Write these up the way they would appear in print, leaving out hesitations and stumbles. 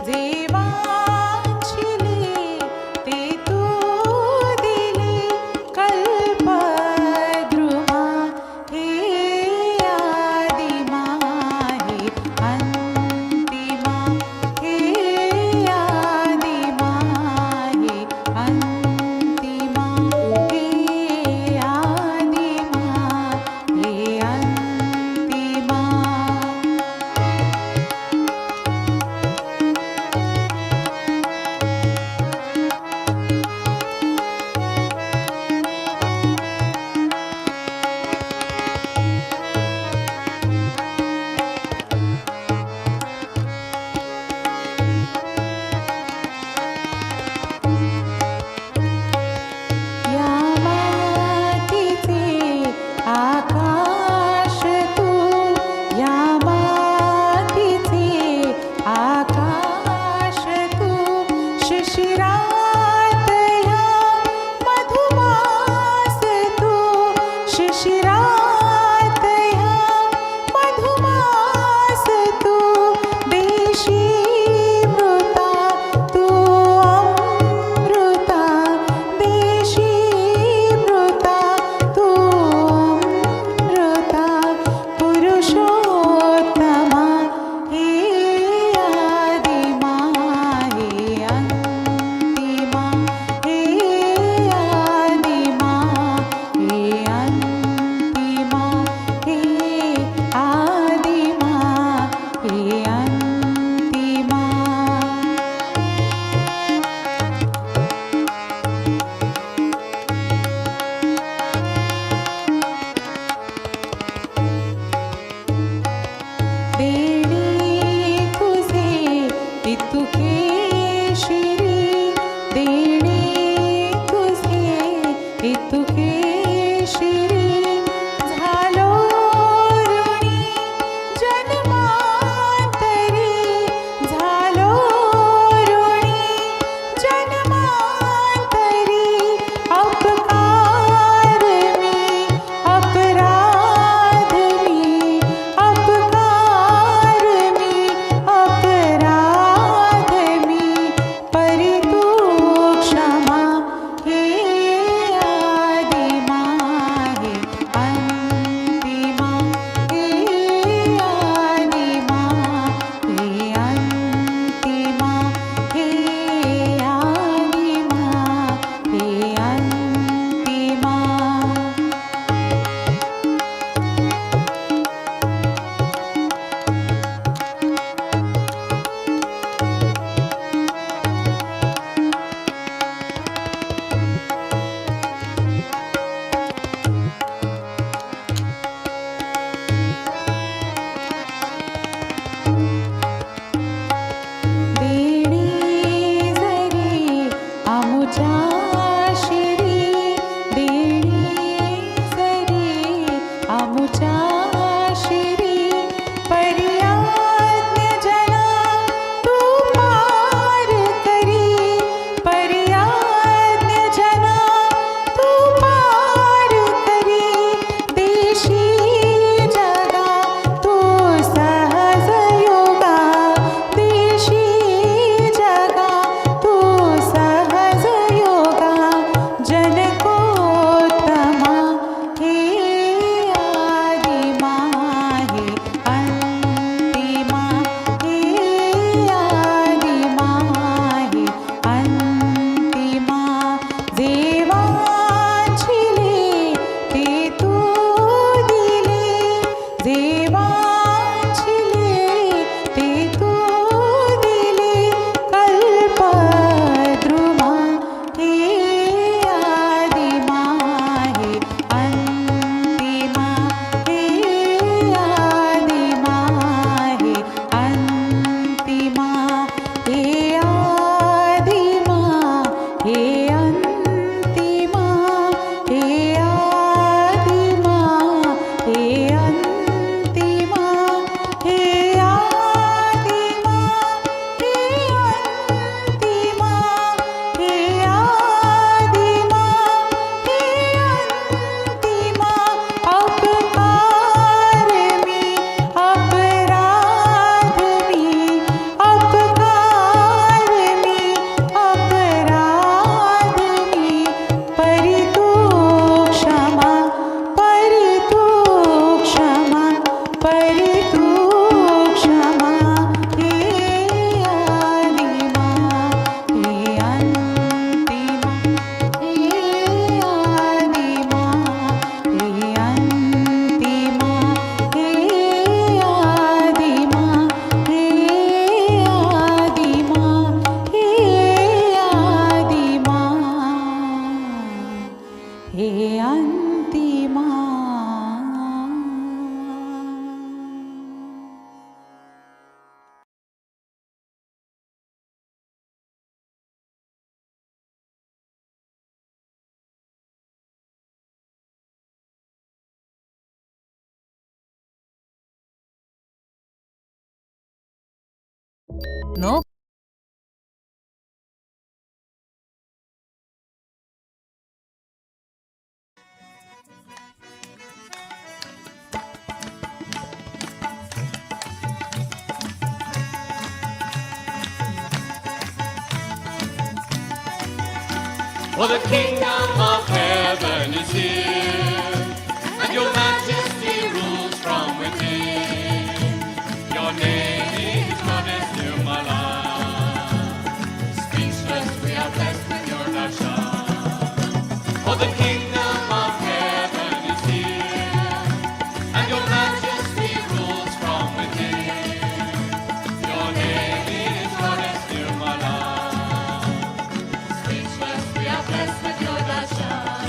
देवा No? For the kingdom of heaven is here, and your majesty rules from within. Your name is goddess Nirmala. Speechless we are blessed with your darshan. For the kingdom of heaven is here, and your majesty rules from within. Your name is goddess Nirmala. Blessed with your darshan.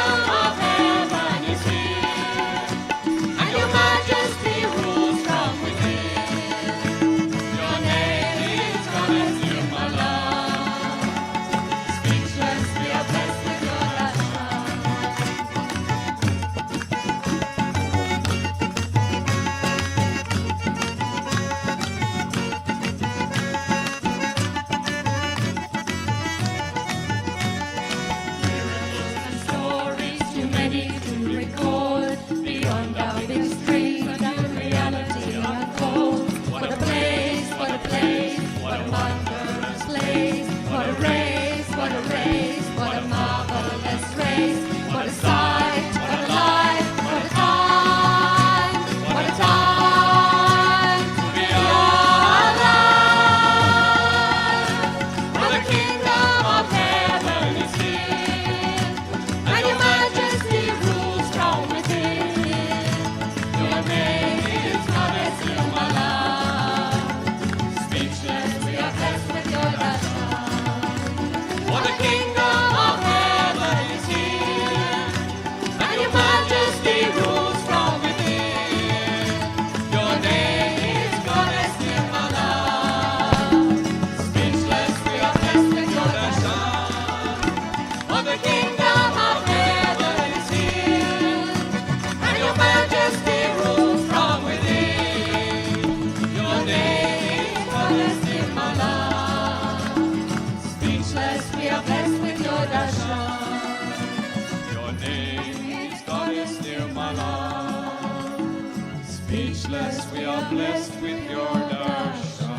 kingdom of heaven is here, and your majesty rules from within. Your name is goddess Nirmala. Speechless, we are blessed with your darshan. Miracles and stories too many to record. Beyond our big screens and reality unfold. What a place, what a place, what a wondrous place. What a race, what a race, what a marvelous race. What a sight, what a life, what a time, what a time to be alive. For the kingdom of heaven is here, and your majesty rules from within. Your name is goddess Nirmala. Speechless, we are blessed with your darshan. For the kingdom of heaven is here, and your majesty rules from within. Your name is goddess Nirmala. Speechless, we are blessed with your darshan. For the kingdom of heaven is here, and your majesty rules from within. Your name is goddess Nirmala. Speechless, we are blessed with your darshan. Your name is goddess Nirmala. Speechless, we are blessed with your darshan.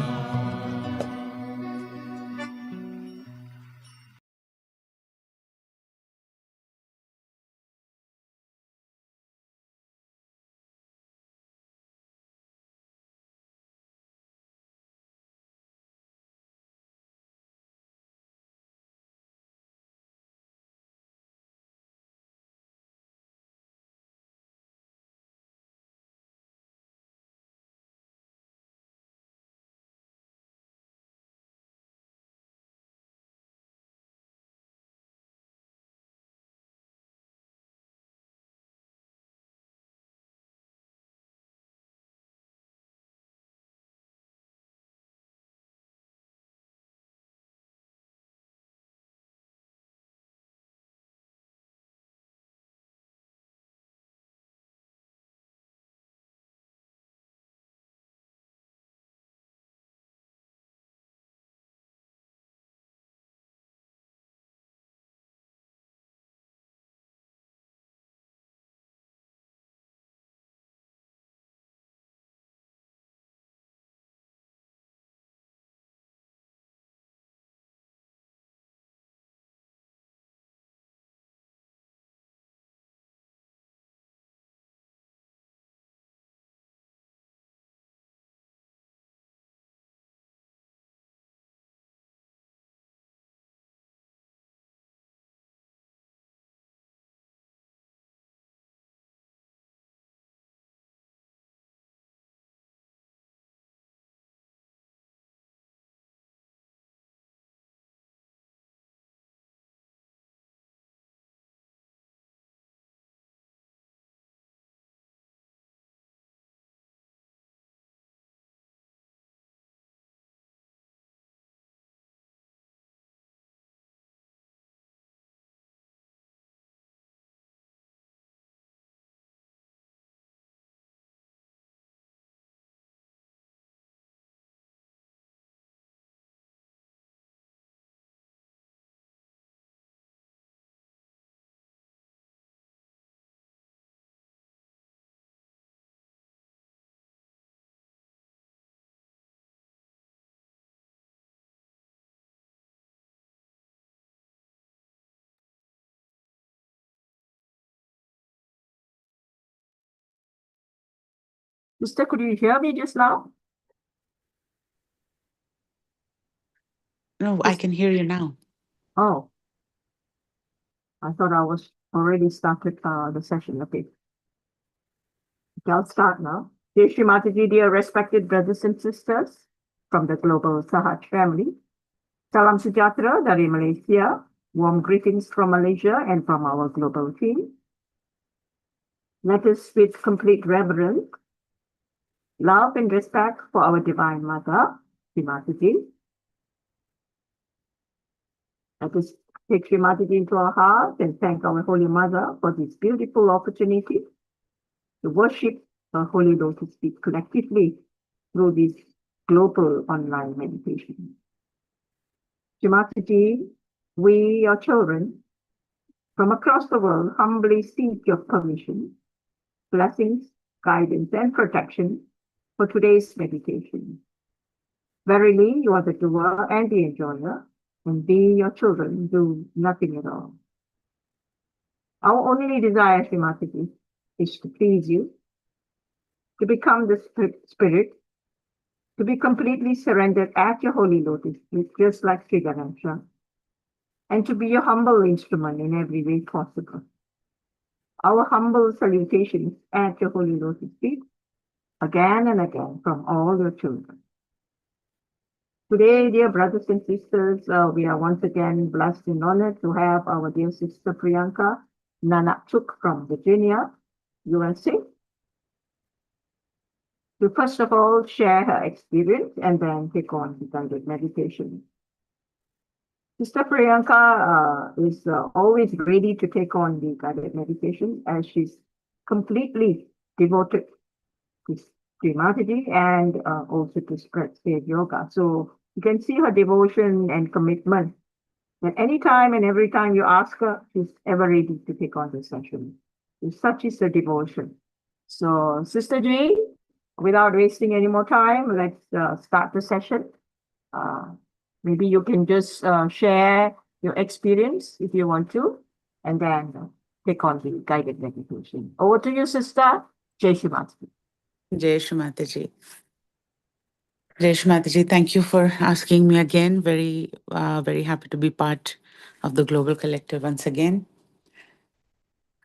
Sister, could you hear me just now? No, I can hear you now. Oh, I thought I was already started the session. Okay. Okay, I'll start now. Dear Shri Mataji, dear respected brothers and sisters from the global Sahaj family. Salam sejahtera dari Malaysia. Warm greetings from Malaysia and from our global team. Let us, with complete reverence, love and respect for our Divine Mother, Shri Mataji. Let us take Shri Mataji into our hearts and thank our Holy Mother for this beautiful opportunity to worship her Holy Lotus feet collectively through this global online meditation. Shri Mataji, we, your children, from across the world, humbly seek your permission, blessings, guidance, and protection for today's meditation. Verily, you are the doer and the enjoyer, and we, your children, do nothing at all. Our only desire, Shri Mataji, is to please you, to become the spirit, to be completely surrendered at your holy lotus feet, just like Sri Ganesha, and to be your humble instrument in every way possible. Our humble salutations at your holy lotus feet, again and again, from all your children. Today, dear brothers and sisters, we are once again blessed and honored to have our dear sister Priyanka Nanachuk from Virginia, USA, to first of all share her experience and then take on the guided meditation. Sister Priyanka is always ready to take on the guided meditation as she's completely devoted to Sri Mataji and also to spread Sahaja Yoga. So you can see her devotion and commitment. And anytime and every time you ask her, she's ever ready to take on the session. So such is the devotion. So, Sister G, without wasting any more time, let's start the session. Maybe you can just share your experience if you want to, and then take on the guided meditation. Over to you, Sister. Jai Shri Mataji. Jai Shri Mataji. Jai Shri Mataji, thank you for asking me again. Very happy to be part of the Global Collective once again.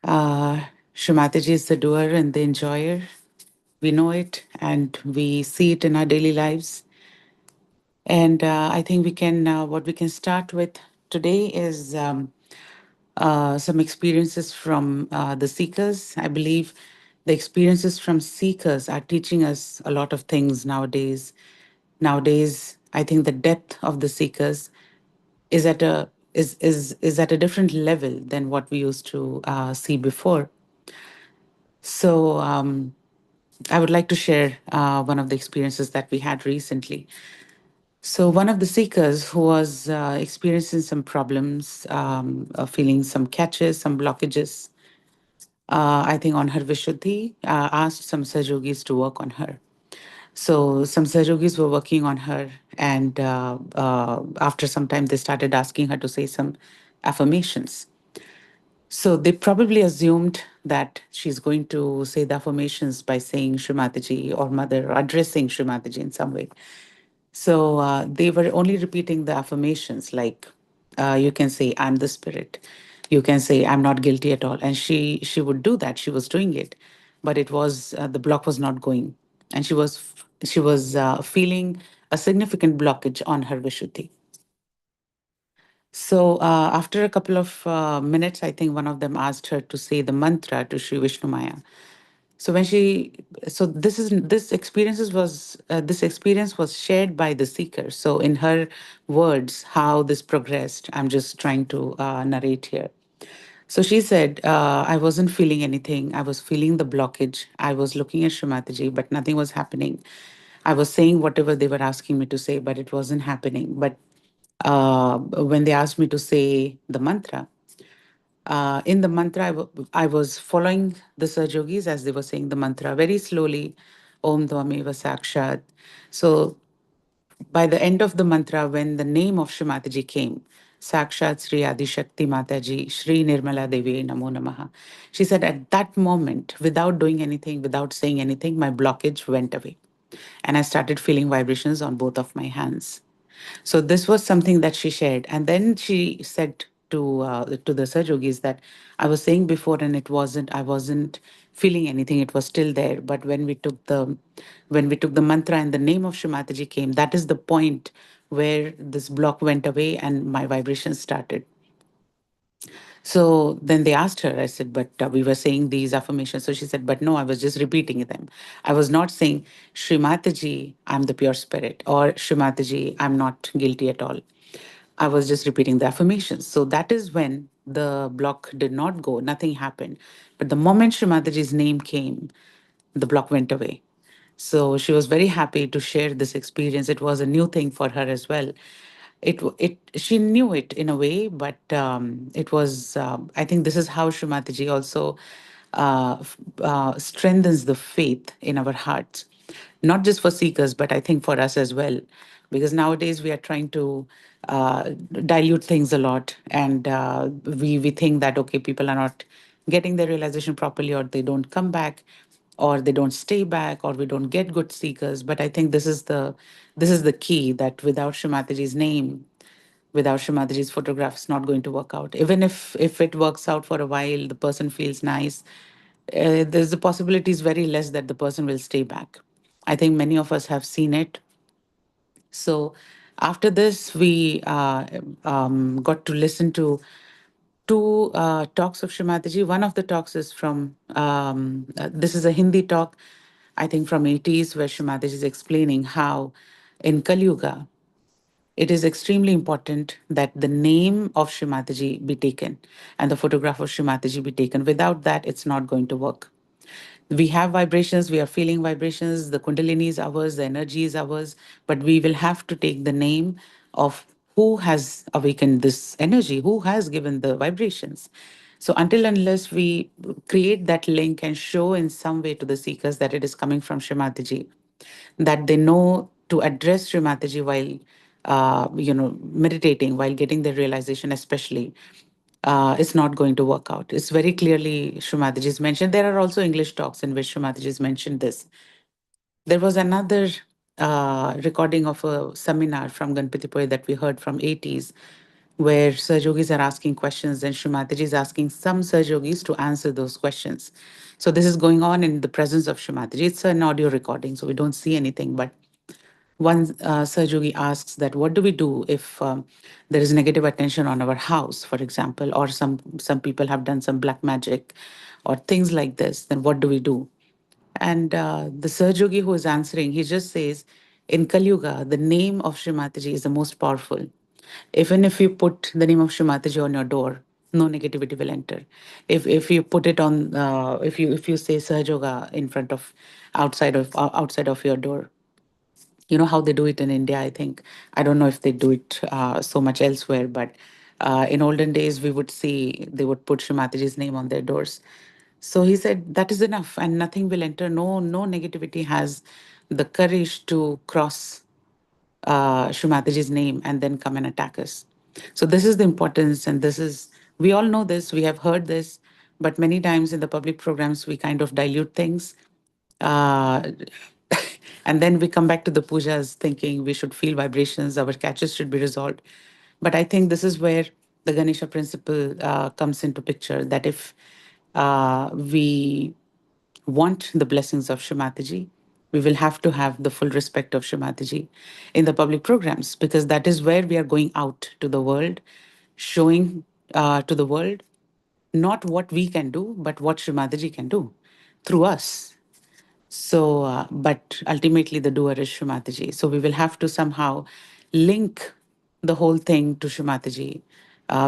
Shri Mataji is the doer and the enjoyer. We know it and we see it in our daily lives. And I think what we can start with today is some experiences from the seekers. I believe the experiences from seekers are teaching us a lot of things nowadays. Nowadays, I think the depth of the seekers is at a different level than what we used to see before. So I would like to share one of the experiences that we had recently. So one of the seekers who was experiencing some problems, feeling some catches, some blockages, I think on her Vishuddhi, asked some Sahajis to work on her. So some Sahajis were working on her, and after some time, they started asking her to say some affirmations. So they probably assumed that she's going to say the affirmations by saying Shri Mataji or Mother, or addressing Shri Mataji in some way. So they were only repeating the affirmations like you can say, I'm the spirit. You can say, I'm not guilty at all. And she would do that. She was doing it. But it was the block was not going. And she was feeling a significant blockage on her Vishuddhi. So after a couple of minutes, I think one of them asked her to say the mantra to Sri Vishnu Maya. So when she, so this experience was shared by the seeker. So in her words, how this progressed, I'm just trying to narrate here. So she said, I wasn't feeling anything. I was feeling the blockage. I was looking at Shrimataji, but nothing was happening. I was saying whatever they were asking me to say, but it wasn't happening. But when they asked me to say the mantra, in the mantra, I was following the Sahajogis as they were saying the mantra very slowly, Om Dvameva Sakshat. So by the end of the mantra, when the name of Shri Mataji came, Sakshat Sri Adi Shakti Mataji, Sri Nirmala Devi Namo Namaha. She said, at that moment, without doing anything, without saying anything, my blockage went away. And I started feeling vibrations on both of my hands. So this was something that she shared, and then she said to the Sahajogis that I was saying before, and I wasn't feeling anything. It was still there, but when we took the mantra and the name of Shri Mataji came, that is the point where this block went away and my vibration started. So then they asked her, I said, but we were saying these affirmations. So she said, but no, I was just repeating them. I was not saying, Shri Mataji, I'm the pure spirit, or Shri Mataji, I'm not guilty at all. I was just repeating the affirmations. So that is when the block did not go, nothing happened. But the moment Shri Mataji's name came, the block went away. So she was very happy to share this experience. It was a new thing for her as well. She knew it in a way, but it was. I think this is how Srimataji also strengthens the faith in our hearts, not just for seekers, but I think for us as well, because nowadays we are trying to dilute things a lot, and we think that okay, people are not getting their realization properly, or they don't come back, or they don't stay back, or we don't get good seekers. But I think this is the key, that without Shrimataji's name, without Shrimataji's photograph, it's not going to work out. Even if it works out for a while, the person feels nice, there's the possibility is very less that the person will stay back. I think many of us have seen it. So after this, we got to listen to two talks of Shrimataji. One of the talks is from, this is a Hindi talk, I think from 80s, where Shrimataji is explaining how in Kali Yuga, it is extremely important that the name of Shrimataji be taken and the photograph of Shrimataji be taken. Without that, it's not going to work. We have vibrations, we are feeling vibrations, the Kundalini is ours, the energy is ours, but we will have to take the name of who has awakened this energy, who has given the vibrations. So until unless we create that link and show in some way to the seekers that it is coming from Shrimataji, that they know to address Shrimataji while meditating, while getting the realization, especially, it's not going to work out. It's very clearly Shrimataji is mentioned. There are also English talks in which Shrimataji is mentioned this. There was another recording of a seminar from Ganpatipuri that we heard from 80s, where Sahaj Yogis are asking questions and Shrimataji is asking some Sahaj Yogis to answer those questions. So this is going on in the presence of Shrimataji. It's an audio recording, so we don't see anything, but one Sahajogi asks that what do we do if there is negative attention on our house, for example, or some people have done some black magic or things like this, then what do we do? And the Sahajogi who is answering, he just says, in Kali Yuga, the name of Shri Mataji is the most powerful. Even if you put the name of Shri Mataji on your door, no negativity will enter. If you put it on, if you say Sahajoga in front of, outside of your door, you know how they do it in India, I think. I don't know if they do it so much elsewhere, but in olden days, we would see they would put Shrimataji's name on their doors. So he said that is enough and nothing will enter. No negativity has the courage to cross Shrimataji's name and then come and attack us. So this is the importance, and this is, we all know this, we have heard this, but many times in the public programs, we kind of dilute things. Uh, and then we come back to the pujas thinking we should feel vibrations, our catches should be resolved. But I think this is where the Ganesha principle comes into picture, that if we want the blessings of Shrimataji, we will have to have the full respect of Shrimataji in the public programs, because that is where we are going out to the world, showing to the world not what we can do, but what Shrimataji can do through us. So, but ultimately the doer is Shrimataji. So we will have to somehow link the whole thing to Shrimataji.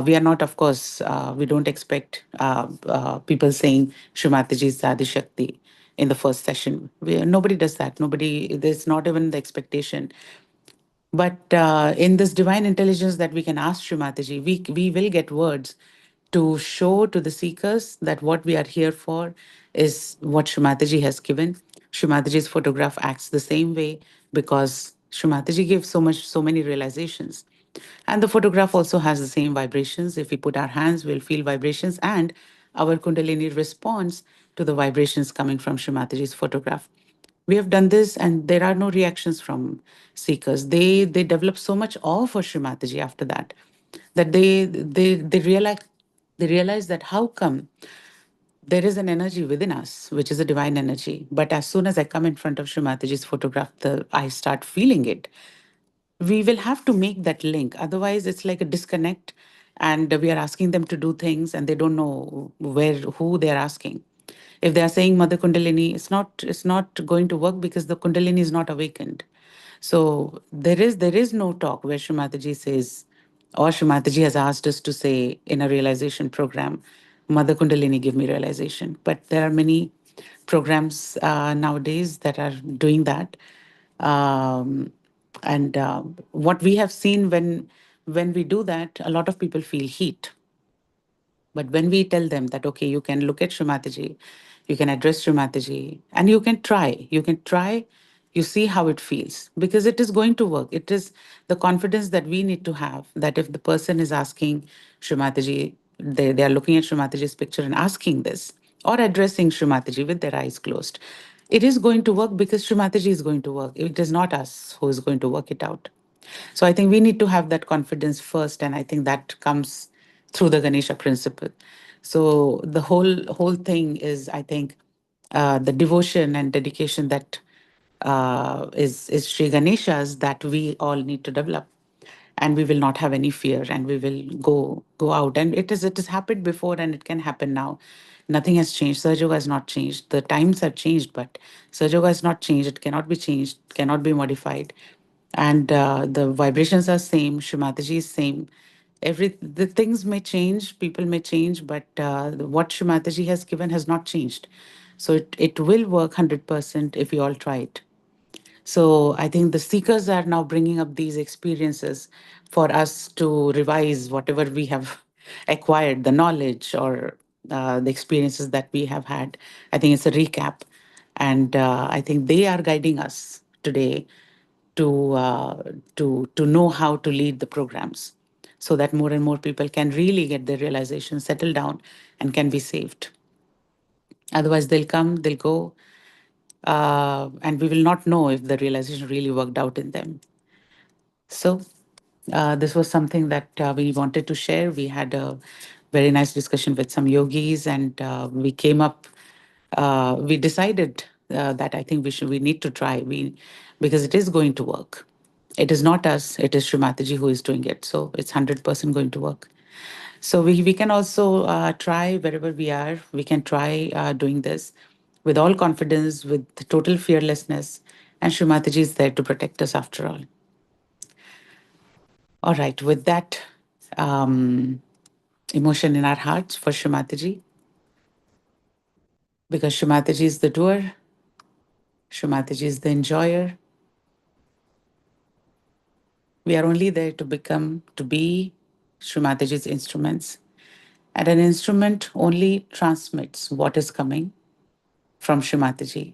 We are not, of course, we don't expect people saying Shrimataji is Adi Shakti in the first session. Nobody does that. Nobody, there's not even the expectation. But in this divine intelligence that we can ask Shrimataji, we will get words to show to the seekers that what we are here for is what Shrimataji has given. Shrimataji's photograph acts the same way because Shrimataji gives so many realizations. And the photograph also has the same vibrations. If we put our hands, we'll feel vibrations, and our Kundalini responds to the vibrations coming from Shrimataji's photograph. We have done this, and there are no reactions from seekers. They develop so much awe for Shrimataji after that, that they realize that how come there is an energy within us, which is a divine energy. But as soon as I come in front of Shrimataji's photograph, I start feeling it. We will have to make that link. Otherwise, it's like a disconnect, and we are asking them to do things and they don't know who they are asking. If they are saying Mother Kundalini, it's not going to work because the Kundalini is not awakened. So there is no talk where Shrimataji says, or Shrimataji has asked us to say in a realization program, Mother Kundalini, give me realization. But there are many programs nowadays that are doing that. Um, and what we have seen when we do that, a lot of people feel heat. But when we tell them that, okay, you can look at Shrimataji, you can address Shrimataji, and you can try, you see how it feels because it is going to work. It is the confidence that we need to have that if the person is asking Shrimataji, they are looking at Shrimataji's picture and asking this or addressing Shrimataji with their eyes closed. It is going to work because Shrimataji is going to work. It is not us who is going to work it out. So I think we need to have that confidence first, and I think that comes through the Ganesha principle. So the whole thing is, I think, the devotion and dedication that is Sri Ganesha's that we all need to develop, and we will not have any fear, and we will go out. And it has happened before, and it can happen now. Nothing has changed. Sahaja Yoga has not changed. The times have changed, but Sahaja Yoga has not changed. It cannot be changed, cannot be modified, and the vibrations are same. Shrimataji is same. The things may change, people may change, but what Shrimataji has given has not changed. So it will work 100% if we all try it. So I think the seekers are now bringing up these experiences for us to revise whatever we have acquired, the knowledge or the experiences that we have had. I think it's a recap. And I think they are guiding us today to know how to lead the programs so that more and more people can really get their realization, settle down, and can be saved. Otherwise, they'll come, they'll go, and we will not know if the realization really worked out in them. So, this was something that we wanted to share. We had a very nice discussion with some yogis, and we came up. We decided that I think we need to try. Because it is going to work. It is not us. It is Srimataji who is doing it. So it's 100% going to work. So we can also try wherever we are. We can try doing this with all confidence, with total fearlessness. And Srimataji is there to protect us after all. All right, with that um, emotion in our hearts for Srimataji, because Srimataji is the doer, Srimataji is the enjoyer. We are only there to be Srimataji's instruments. And an instrument only transmits what is coming from Srimataji.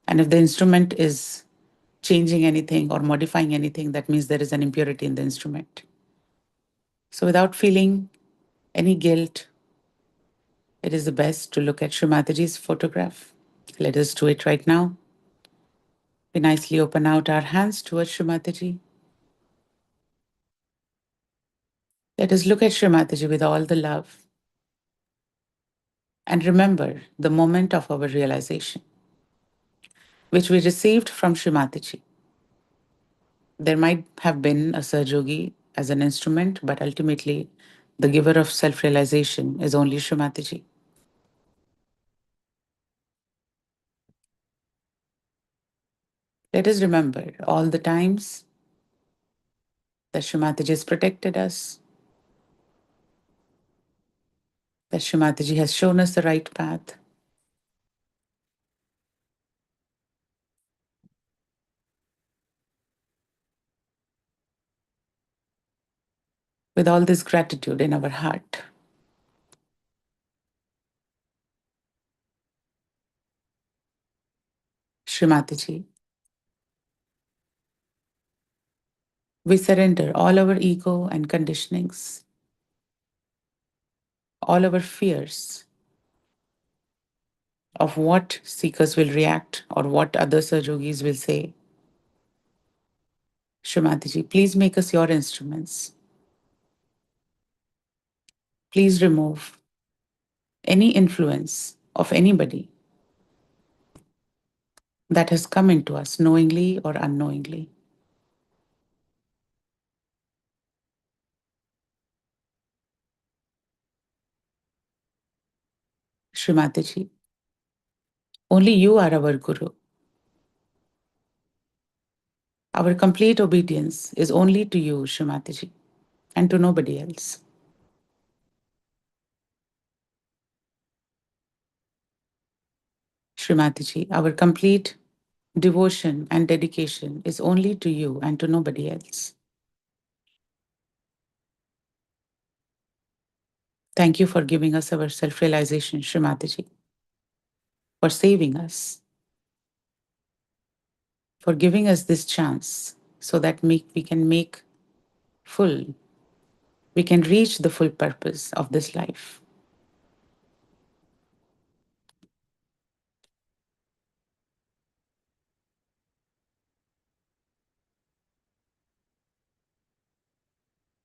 And if the instrument is changing anything or modifying anything, that means there is an impurity in the instrument. So without feeling any guilt, it is the best to look at Srimataji's photograph. Let us do it right now. We nicely open out our hands towards Srimataji. Let us look at Srimataji with all the love and remember the moment of our realization, which we received from Srimataji. There might have been a Sahajogi as an instrument, but ultimately, the giver of self realization is only Srimataji. Let us remember all the times that Srimataji has protected us, that Srimataji has shown us the right path. With all this gratitude in our heart, Srimataji, we surrender all our ego and conditionings, all our fears of what seekers will react or what other Sahajogis will say. Srimataji, please make us your instruments. Please remove any influence of anybody that has come into us knowingly or unknowingly. Shri Mataji, only you are our Guru. Our complete obedience is only to you, Shri Mataji, and to nobody else. Shri Mataji, our complete devotion and dedication is only to you and to nobody else. Thank you for giving us our self-realization, Shri Mataji, for saving us, for giving us this chance so that we can make full, we can reach the full purpose of this life.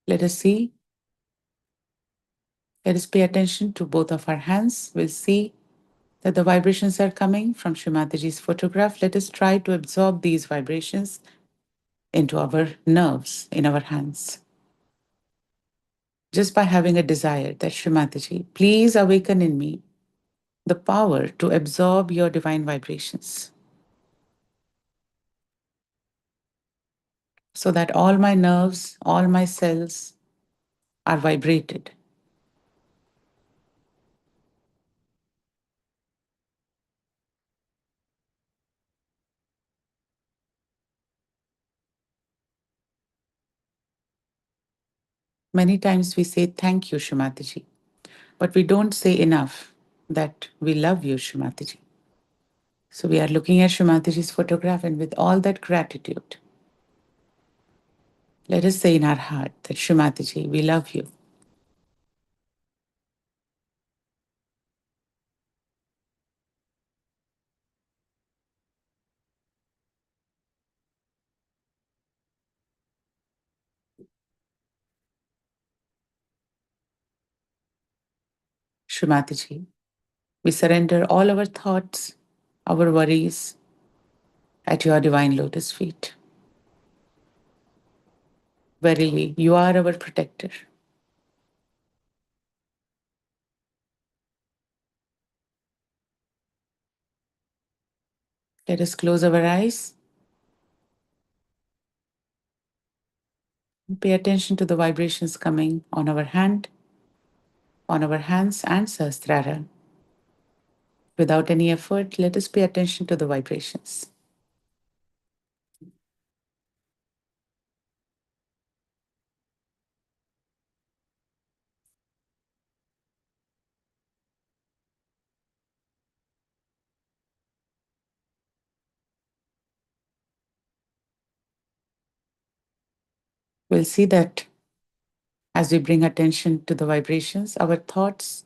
Let us see, let us pay attention to both of our hands. We'll see that the vibrations are coming from Shri Mataji's photograph. Let us try to absorb these vibrations into our nerves in our hands. Just by having a desire that Shri Mataji, please awaken in me the power to absorb your divine vibrations so that all my nerves, all my cells are vibrated. Many times we say, thank you, Shri Mataji, but we don't say enough that we love you, Shri Mataji. So we are looking at Shri Mataji's photograph, and with all that gratitude, let us say in our heart that Shri Mataji, we love you. Shri Mataji, we surrender all our thoughts, our worries at your divine lotus feet. Verily, you are our protector. Let us close our eyes and pay attention to the vibrations coming on our hand, on our hands and Sahasrara. Without any effort, let us pay attention to the vibrations. We'll see that as we bring attention to the vibrations, our thoughts,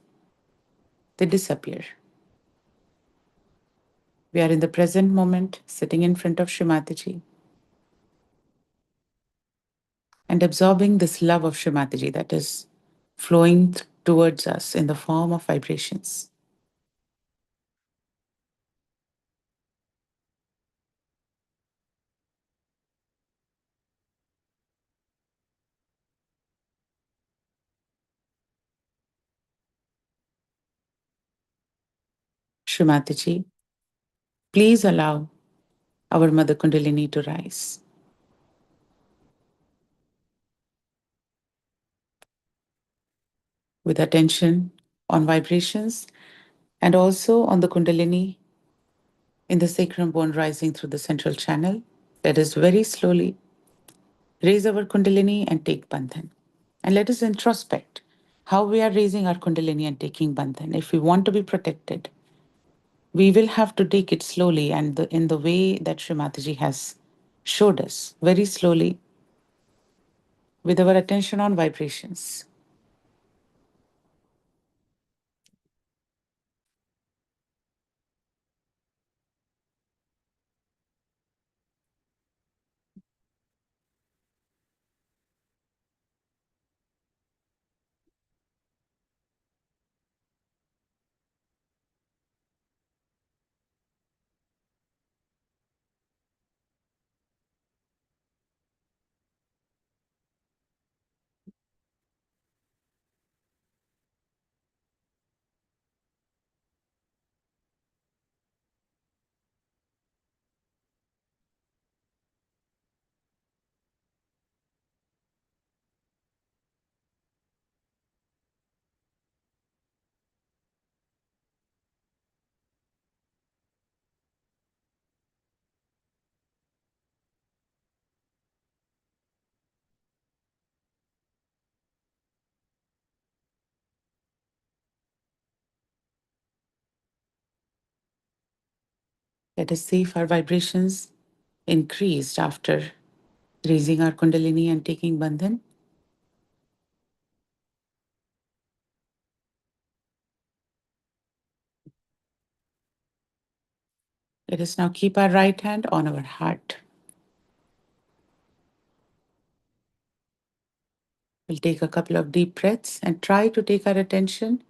they disappear. We are in the present moment, sitting in front of Shri Mataji and absorbing this love of Shri Mataji that is flowing towards us in the form of vibrations. Shri Mataji, please allow our Mother Kundalini to rise. With attention on vibrations and also on the Kundalini in the sacrum bone rising through the central channel, let us very slowly raise our Kundalini and take Bandhan. And let us introspect how we are raising our Kundalini and taking Bandhan. If we want to be protected, we will have to take it slowly and in the way that Shri Mataji has showed us, very slowly, with our attention on vibrations. Let us see if our vibrations increased after raising our Kundalini and taking Bandhan. Let us now keep our right hand on our heart. We'll take a couple of deep breaths and try to take our attention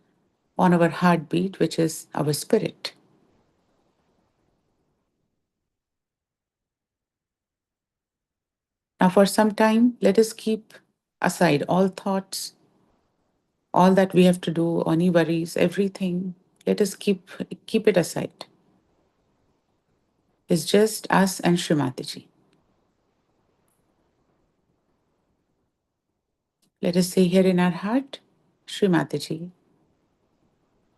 on our heartbeat, which is our spirit. Now, for some time, let us keep aside all thoughts, all that we have to do, any worries, everything. Let us keep it aside. It's just us and Shri Mataji. Let us say here in our heart, Shri Mataji,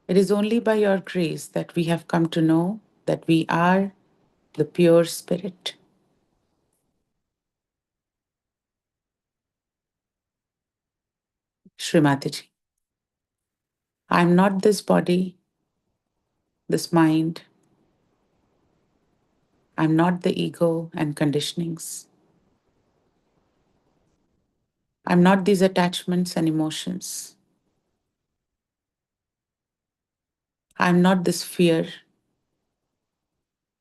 it is only by your grace that we have come to know that we are the pure spirit. Shri Mataji, I am not this body, this mind. I'm not the ego and conditionings. I'm not these attachments and emotions. I'm not this fear,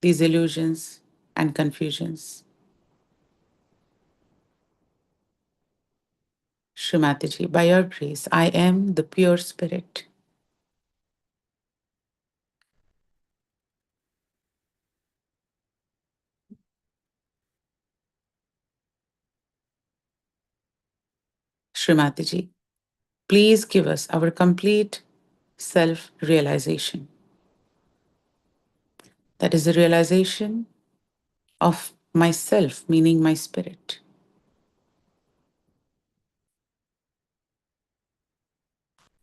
these illusions and confusions. Shri Mataji, by your grace, I am the pure spirit. Shri Mataji, please give us our complete self-realization. That is the realization of myself, meaning my spirit.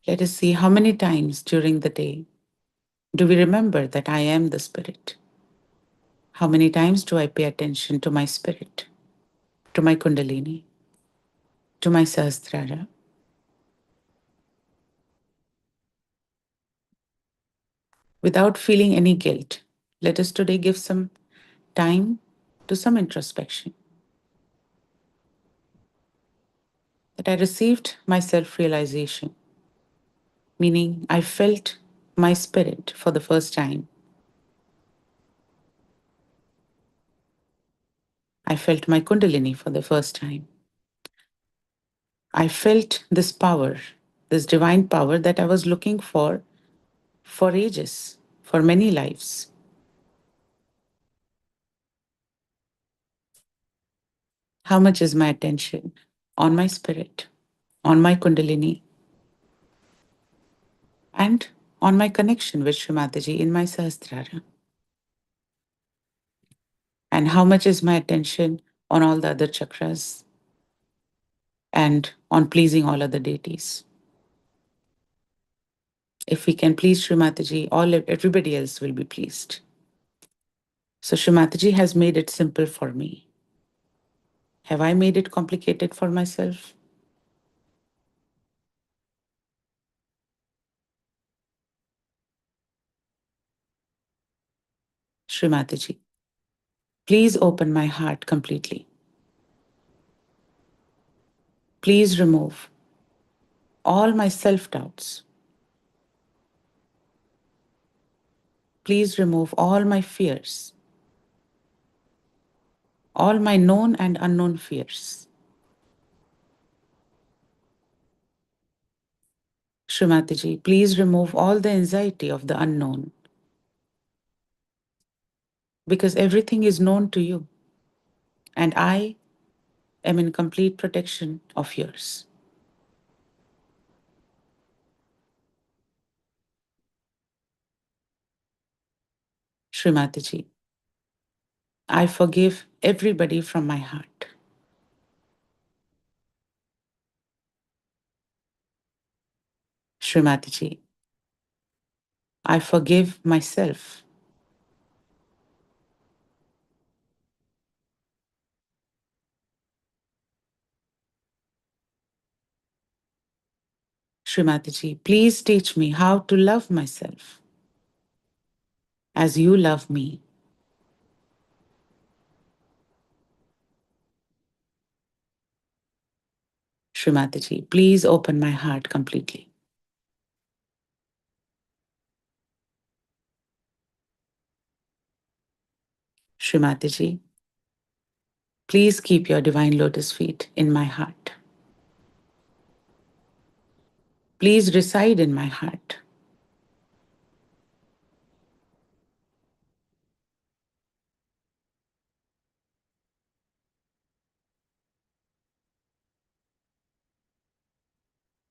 Let us see how many times during the day do we remember that I am the spirit. How many times do I pay attention to my spirit, to my Kundalini, to my Sahasrara? Without feeling any guilt, let us today give some time to some introspection. That I received my self realization, meaning I felt my spirit for the first time. I felt my Kundalini for the first time. I felt this power, this divine power that I was looking for ages, for many lives. How much is my attention on my spirit, on my Kundalini, and on my connection with Shri Mataji in my Sahasrara? And how much is my attention on all the other chakras and on pleasing all other deities? If we can please Shri Mataji, everybody else will be pleased. So Shri Mataji has made it simple for me. Have I made it complicated for myself? Shri Mataji, please open my heart completely. Please remove all my self-doubts. Please remove all my fears, all my known and unknown fears. Shri Mataji, please remove all the anxiety of the unknown, because everything is known to you, and I am in complete protection of yours. Shri Mataji, I forgive everybody from my heart. Shri Mataji, I forgive myself. Shri Mataji, please teach me how to love myself as you love me. Shri Mataji, please open my heart completely. Shri Mataji, please keep your divine lotus feet in my heart. Please reside in my heart.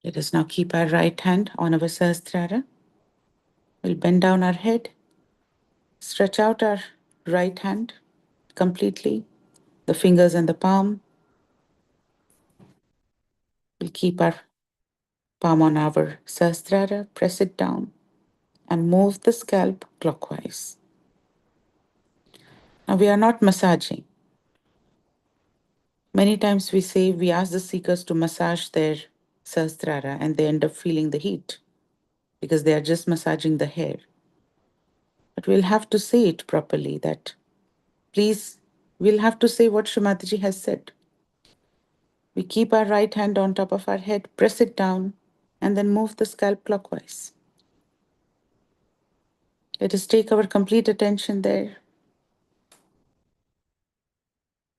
Let us now keep our right hand on our Sahasrara. We'll bend down our head, stretch out our right hand completely, the fingers and the palm. We'll keep our palm on our Sahasrara, press it down, and move the scalp clockwise. Now we are not massaging. Many times we ask the seekers to massage their Sahasrara and they end up feeling the heat because they are just massaging the hair. But we'll have to say it properly that, please, we'll have to say what Shri Mataji has said. We keep our right hand on top of our head, press it down, and then move the scalp clockwise. Let us take our complete attention there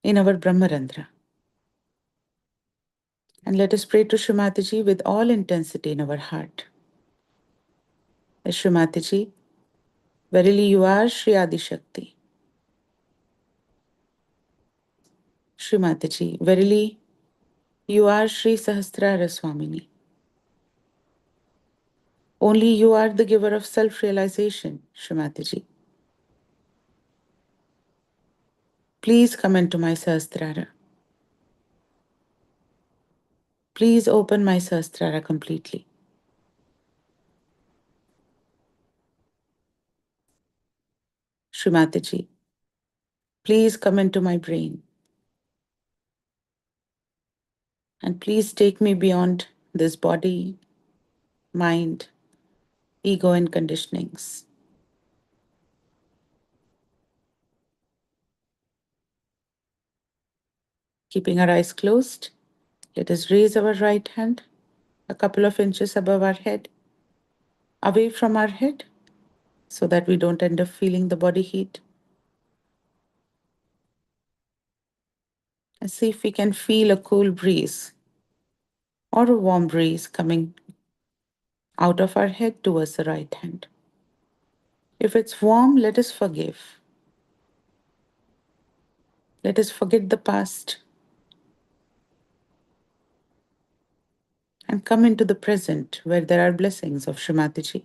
in our Brahmarandra. And let us pray to Shri Mataji with all intensity in our heart. Shri Mataji, verily you are Shri Adi Shakti. Shri Mataji, verily you are Shri Sahasrara Swamini. Only you are the giver of self-realization, Shri Mataji. Please come into my Sahasrara. Please open my Sahasrara completely. Shri Mataji, please come into my brain. And please take me beyond this body, mind, ego, and conditionings. Keeping our eyes closed, let us raise our right hand a couple of inches above our head, away from our head, so that we don't end up feeling the body heat. And see if we can feel a cool breeze or a warm breeze coming out of our head towards the right hand. If it's warm, let us forgive. Let us forget the past and come into the present where there are blessings of Shri Mataji.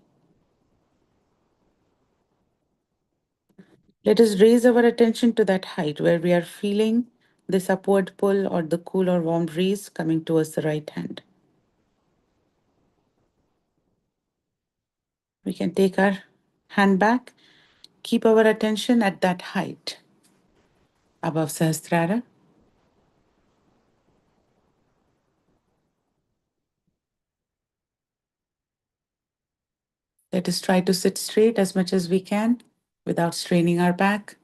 Let us raise our attention to that height where we are feeling this upward pull or the cool or warm breeze coming towards the right hand. We can take our hand back, keep our attention at that height above Sahasrara. Let us try to sit straight as much as we can without straining our back.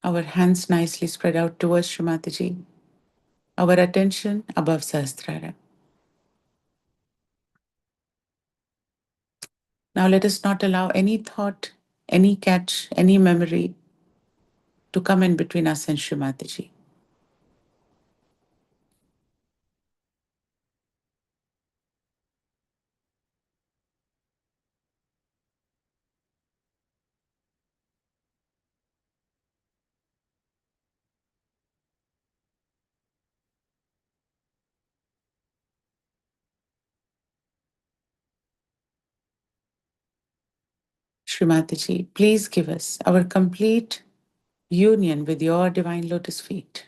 Our hands nicely spread out towards Shri Mataji. Our attention above Sahasrara. Now let us not allow any thought, any catch, any memory to come in between us and Shri Mataji. Shri Mataji, please give us our complete union with your divine lotus feet.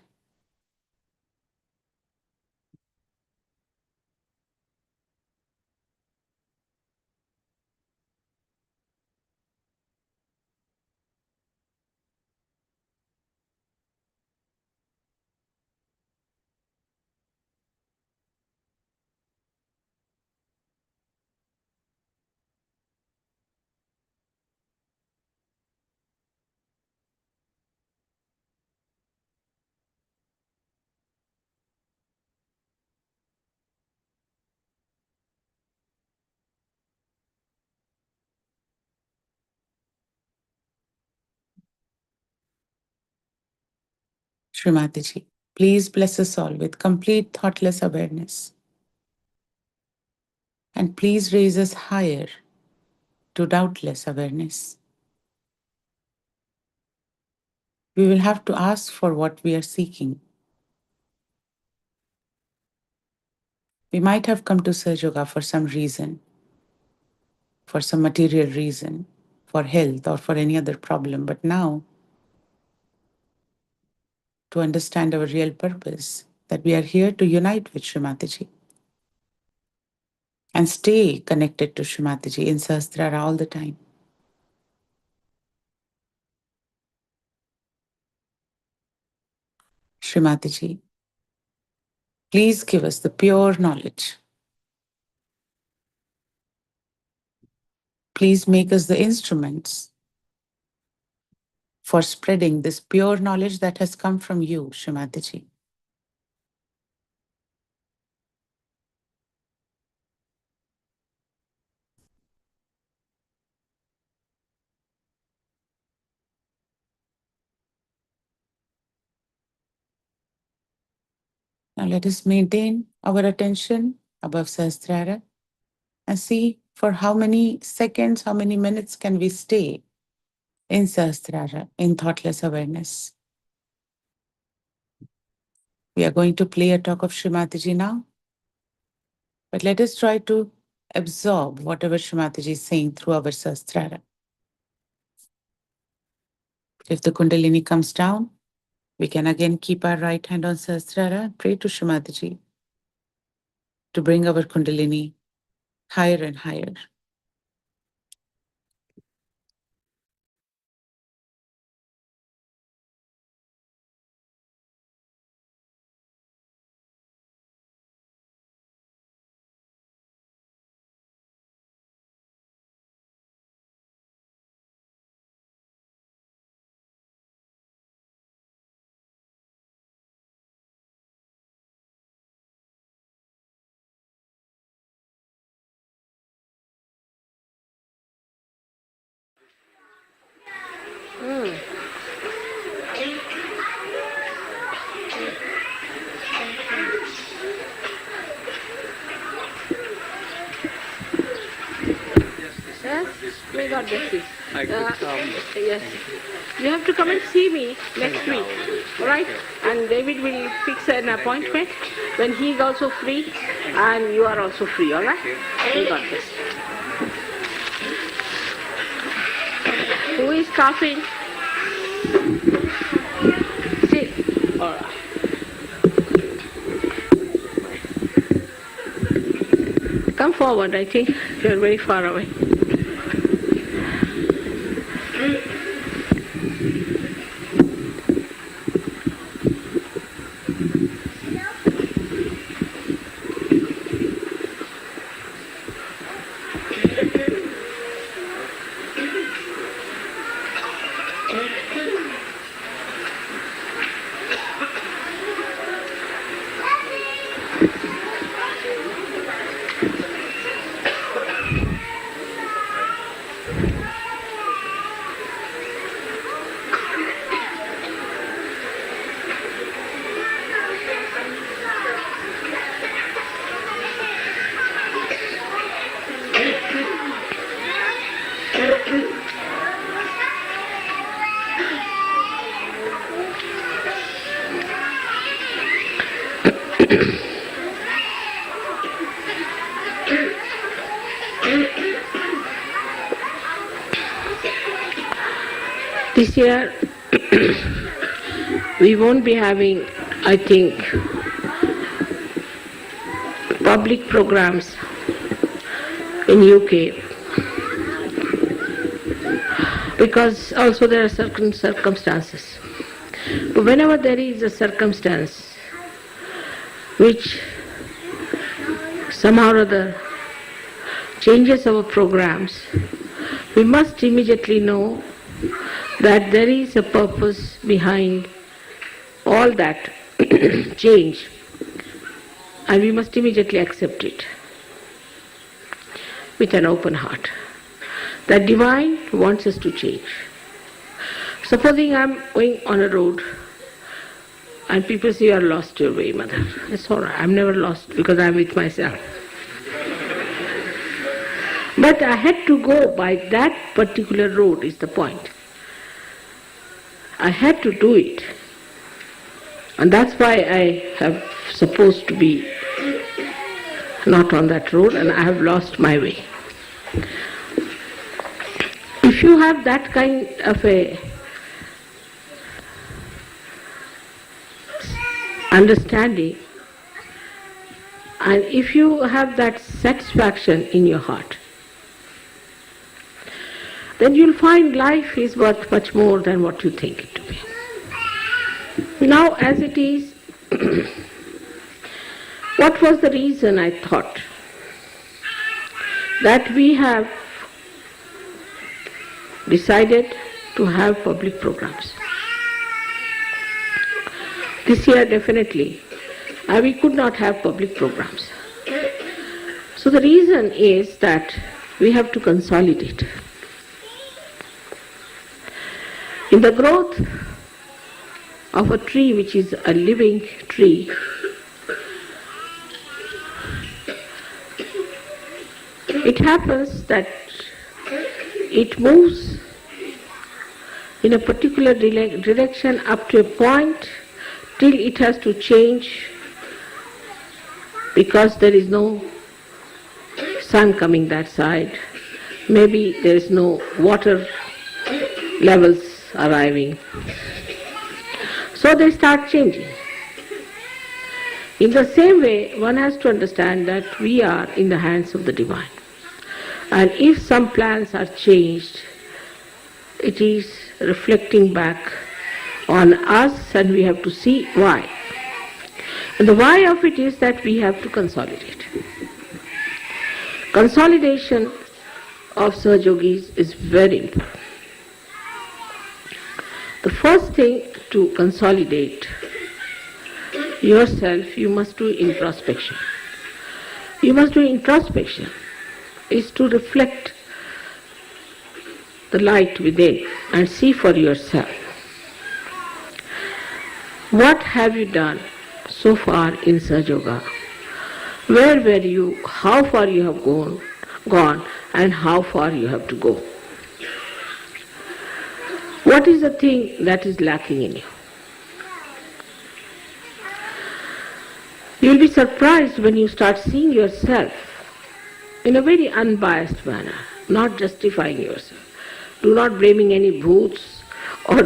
Shri Mataji, please bless us all with complete thoughtless awareness. And please raise us higher to doubtless awareness. We will have to ask for what we are seeking. We might have come to Sahaja Yoga for some reason, for some material reason, for health or for any other problem. But now, to understand our real purpose, that we are here to unite with Shri Mataji and stay connected to Shri Mataji in Sahasrara all the time. Shri Mataji, please give us the pure knowledge. Please make us the instruments for spreading this pure knowledge that has come from you, Shri Mataji. Now let us maintain our attention above Sahasrara and see for how many seconds, how many minutes can we stay in Sahasrara, in thoughtless awareness. We are going to play a talk of Shri Mataji now, but let us try to absorb whatever Shri Mataji is saying through our Sahasrara. If the Kundalini comes down, we can again keep our right hand on Sahasrara and pray to Shri Mataji to bring our Kundalini higher and higher. Yes, may God bless you. I could come. Yes. You have to come and see me next week, all right? And David will fix an appointment when he is also free and you are also free, all right? May God bless you. Who is coughing? Sit. All right. Come forward, I think you are very far away. This year we won't be having, I think, public programs in UK because also there are certain circumstances. But whenever there is a circumstance which somehow or other changes our programs, we must immediately know that there is a purpose behind all that change, and we must immediately accept it with an open heart. That divine wants us to change. Supposing I am going on a road And people say, you are lost your way, mother. It's all right. I'm never lost because I'm with myself. But I had to go by that particular road is the point. I had to do it. And that's why I have supposed to be not on that road and I have lost my way. If you have that kind of a understanding, and if you have that satisfaction in your heart, then you'll find life is worth much more than what you think it to be. Now as it is, what was the reason I thought that we have decided to have public programs? This year definitely we could not have public programs. So the reason is that we have to consolidate. In the growth of a tree which is a living tree, it happens that it moves in a particular direction up to a point till it has to change because there is no sun coming that side, maybe there is no water levels arriving. So they start changing. In the same way, one has to understand that we are in the hands of the Divine. And if some plans are changed, it is reflecting back on us and we have to see why. And the why of it is that we have to consolidate. Consolidation of Sahaja Yogis is very important. The first thing to consolidate yourself, you must do introspection. You must do introspection is to reflect the light within and see for yourself. What have you done so far in Sahaja Yoga? Where were you, how far you have gone and how far you have to go? What is the thing that is lacking in you? You will be surprised when you start seeing yourself in a very unbiased manner, not justifying yourself. Do not blaming any bhoots or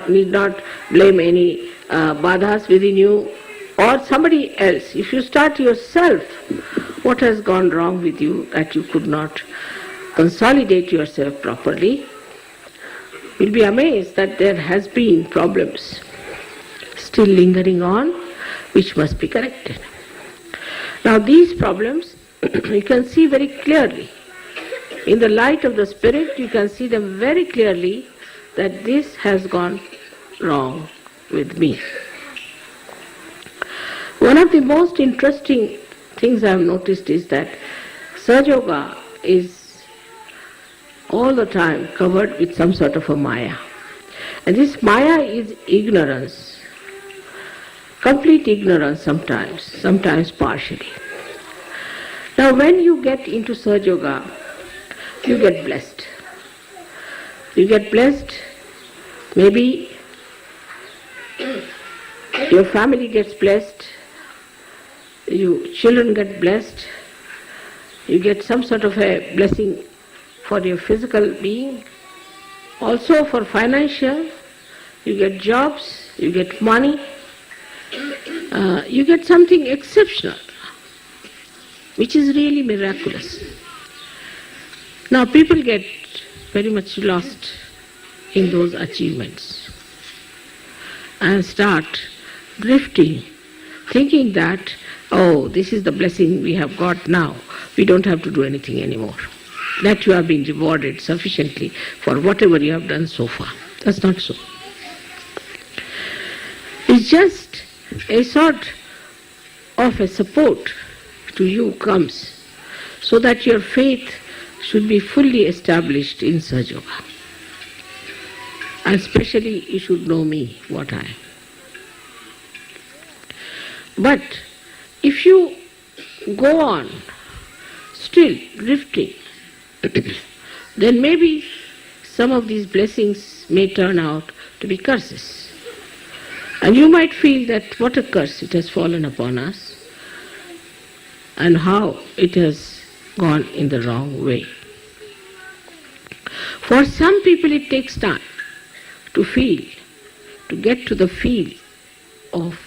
need not blame any badhas within you or somebody else. If you start yourself, what has gone wrong with you that you could not consolidate yourself properly, you'll be amazed that there has been problems still lingering on which must be corrected. Now these problems you can see very clearly. In the light of the Spirit you can see them very clearly that this has gone wrong with me. One of the most interesting things I have noticed is that Sahaja Yoga is all the time covered with some sort of a maya. And this maya is ignorance, complete ignorance sometimes partially. Now when you get into Sahaja Yoga, you get blessed. You get blessed, maybe your family gets blessed, your children get blessed, you get some sort of a blessing for your physical being, also for financial, you get jobs, you get money, you get something exceptional, which is really miraculous. Now people get very much lost in those achievements and start drifting, thinking that, oh, this is the blessing we have got now, we don't have to do anything anymore. That you have been rewarded sufficiently for whatever you have done so far. That's not so. It's just a sort of a support to you comes so that your faith should be fully established in Sahaja Yoga. And especially you should know me, what I am. But if you go on still drifting, then maybe some of these blessings may turn out to be curses. And you might feel that what a curse it has fallen upon us and how it has gone in the wrong way. For some people it takes time to feel, to get to the feel of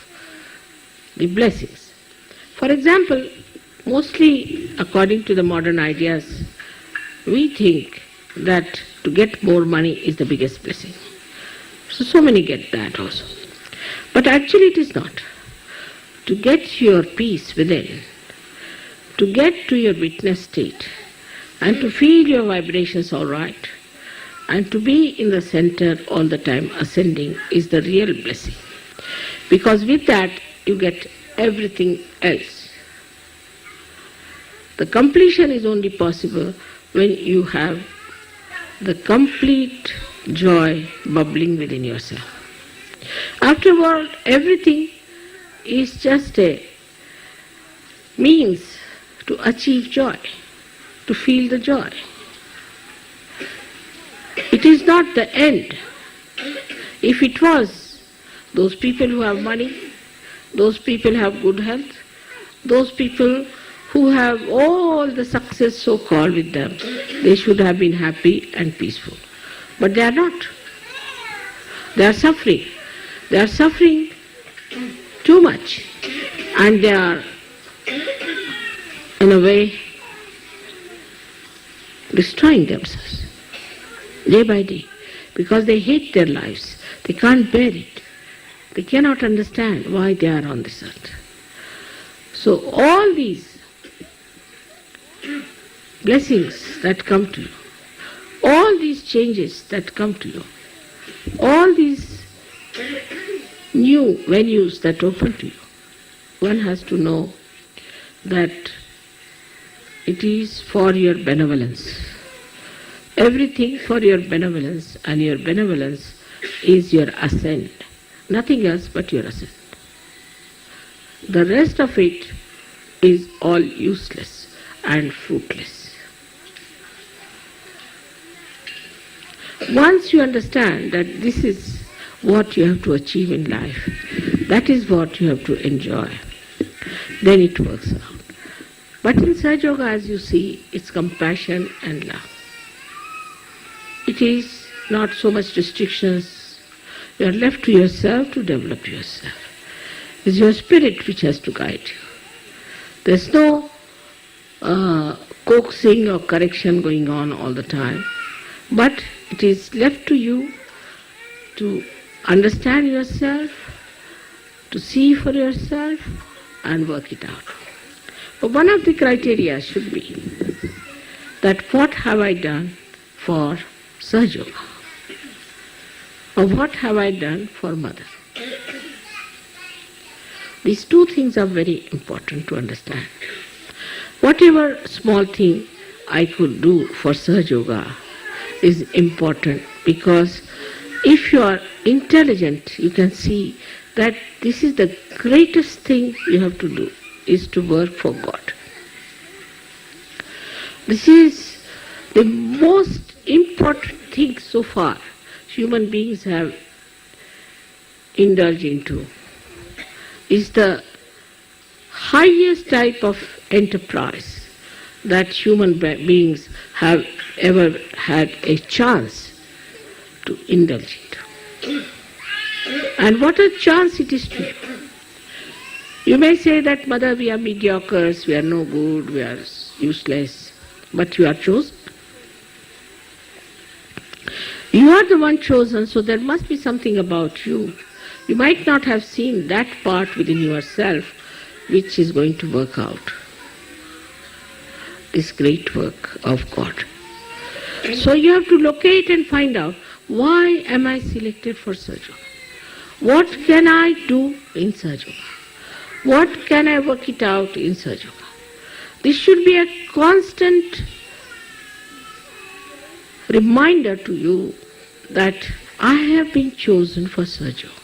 the blessings. For example, mostly according to the modern ideas, we think that to get more money is the biggest blessing. So many get that also. But actually it is not. To get your peace within, to get to your witness state, and to feel your vibrations all right, and to be in the center all the time ascending is the real blessing. Because with that you get everything else. The completion is only possible when you have the complete joy bubbling within yourself. After all, everything is just a means to achieve joy, to feel the joy. It is not the end. If it was, those people who have money, those people who have good health, those people who have all the success so-called with them, they should have been happy and peaceful. But they are not. They are suffering. They are suffering too much, and they are, in a way, destroying themselves day by day because they hate their lives. They can't bear it. They cannot understand why they are on this earth. So all these blessings that come to you, all these changes that come to you, all these new venues that open to you, one has to know that it is for your benevolence. Everything for your benevolence, and your benevolence is your ascent. Nothing else but your ascent. The rest of it is all useless and fruitless. Once you understand that this is what you have to achieve in life, that is what you have to enjoy, then it works out. But in Sahaja Yoga, as you see, it's compassion and love. It is not so much restrictions. You are left to yourself to develop yourself. It's your spirit which has to guide you. There's no coaxing or correction going on all the time, but it is left to you to understand yourself, to see for yourself and work it out. But one of the criteria should be that what have I done for Sahaja Yoga? Or what have I done for Mother? These two things are very important to understand. Whatever small thing I could do for Sahaja Yoga is important, because if you are intelligent, you can see that this is the greatest thing you have to do, is to work for God. This is the most important thing so far human beings have indulged into. Is the highest type of enterprise that human beings have ever had a chance to indulge into. And what a chance it is to you. You may say that, Mother, we are mediocres, we are no good, we are useless, but you are chosen. You are the one chosen, so there must be something about you. You might not have seen that part within yourself which is going to work out this great work of God. So you have to locate and find out, why am I selected for Sahaja Yoga? What can I do in Sahaja Yoga? What can I work it out in Sahaja Yoga? This should be a constant reminder to you that I have been chosen for Sahaja Yoga.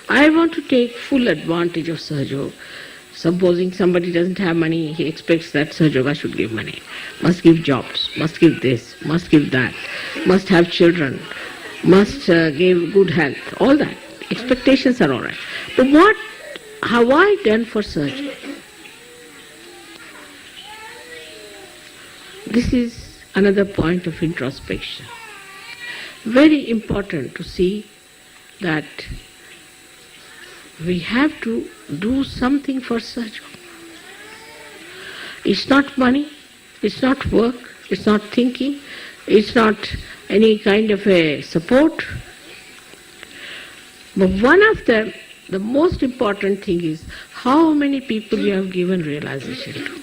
I want to take full advantage of Sahaja Yoga Supposing somebody doesn't have money, he expects that Sahaja Yoga should give money, must give jobs, must give this, must give that, must have children, must give good health, all that. Expectations are all right. But what have I done for Sahaja? This is another point of introspection. Very important to see that we have to do something for Sahaja. It's not money, it's not work, it's not thinking, it's not any kind of a support. But one of them, the most important thing is how many people you have given realization to.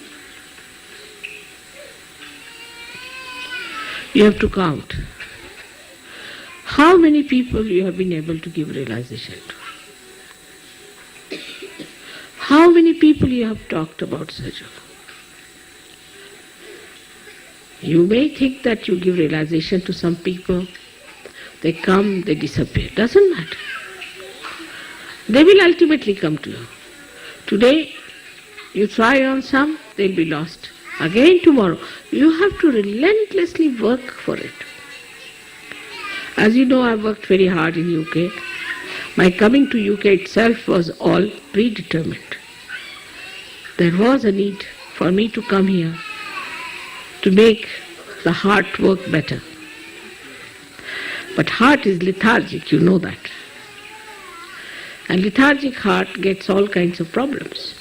You have to count. How many people you have been able to give realization to? How many people you have talked about Sahaja Yoga? You may think that you give realization to some people, they come, they disappear. Doesn't matter. They will ultimately come to you. Today, you try on some, they'll be lost. Again tomorrow. You have to relentlessly work for it. As you know, I worked very hard in UK. My coming to UK itself was all predetermined. There was a need for me to come here to make the heart work better. But heart is lethargic, you know that. And lethargic heart gets all kinds of problems.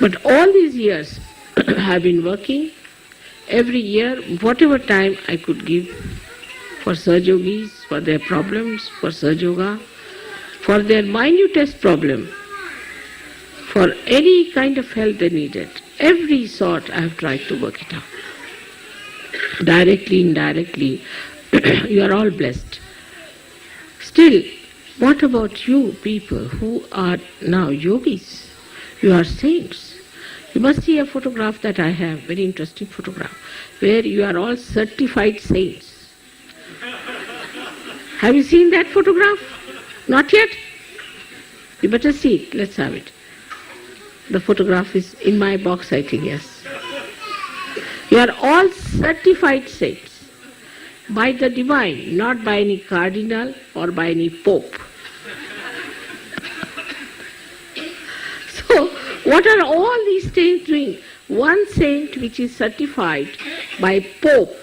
But all these years I have been working. Every year, whatever time I could give for Sahaja Yogis, for their problems, for Sahaja Yoga, for their minutest problem, for any kind of help they needed, every sort I have tried to work it out. Directly, indirectly, you are all blessed. Still, what about you people who are now yogis? You are saints. You must see a photograph that I have, very interesting photograph, where you are all certified saints. Have you seen that photograph? Not yet? You better see it. Let's have it. The photograph is in my box, I think, yes. You are all certified saints by the divine, not by any cardinal or by any pope. So, what are all these saints doing? One saint which is certified by Pope,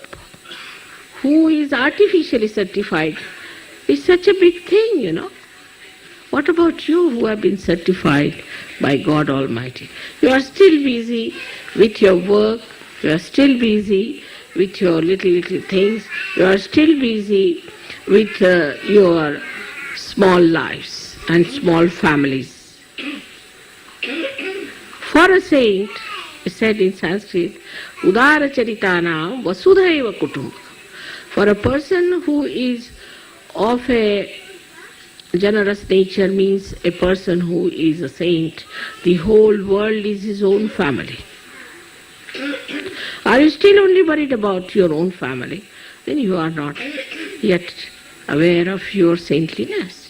who is artificially certified, is such a big thing, you know. What about you who have been certified by God Almighty? You are still busy with your work, you are still busy with your little things, you are still busy with your small lives and small families. For a saint, it said in Sanskrit, Udara Charitanam Vasudhaiva Kutumbakam. For a person who is of a generous nature, means a person who is a saint, the whole world is his own family. Are you still only worried about your own family? Then you are not yet aware of your saintliness.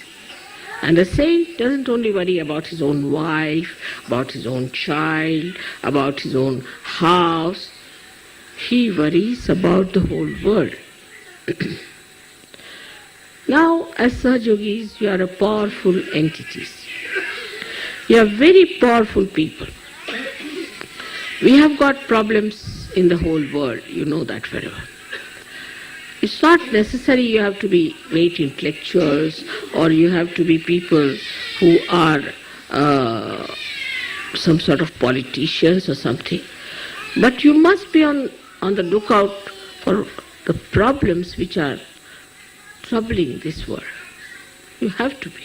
And a saint doesn't only worry about his own wife, about his own child, about his own house. He worries about the whole world. Now, as Sahaja Yogis, you are a powerful entities. You are very powerful people. We have got problems in the whole world, you know that very well. It's not necessary you have to be great intellectuals or you have to be people who are some sort of politicians or something. But you must be on the lookout for the problems which are troubling this world. You have to be.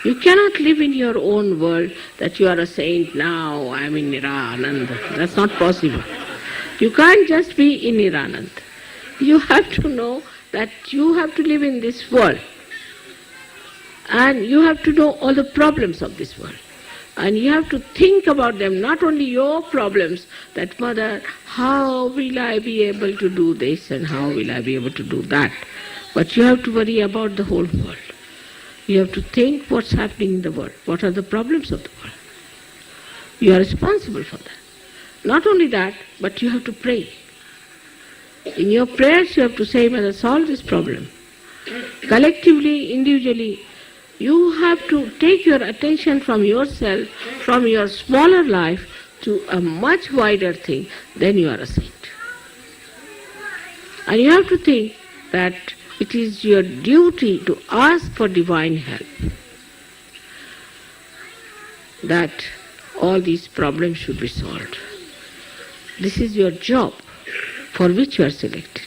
You cannot live in your own world that you are a saint now, I am in Nirananda. That's not possible. You can't just be in Nirananda. You have to know that you have to live in this world. And you have to know all the problems of this world. And you have to think about them, not only your problems, that Mother, how will I be able to do this and how will I be able to do that? But you have to worry about the whole world. You have to think what's happening in the world. What are the problems of the world? You are responsible for that. Not only that, but you have to pray. In your prayers you have to say, Mother, solve this problem. Collectively, individually, you have to take your attention from yourself, from your smaller life, to a much wider thing. Then you are a saint. And you have to think that it is your duty to ask for divine help, that all these problems should be solved. This is your job for which you are selected.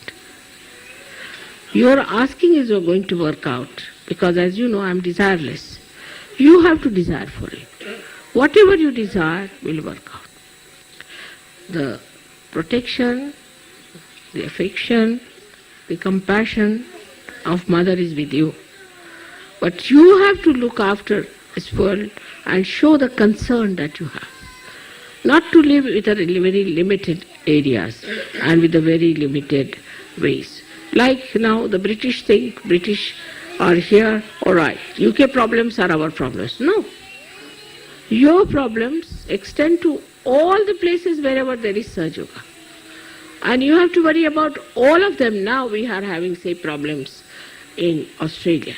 Your asking is going to work out, because as you know, I am desireless. You have to desire for it. Whatever you desire will work out. The protection, the affection, the compassion of Mother is with you. But you have to look after this world and show the concern that you have. Not to live with a very limited areas and with a very limited ways. Like now the British think, British are here, alright, UK problems are our problems. No. Your problems extend to all the places wherever there is Sahaja Yoga. And you have to worry about all of them. Now we are having, say, problems in Australia.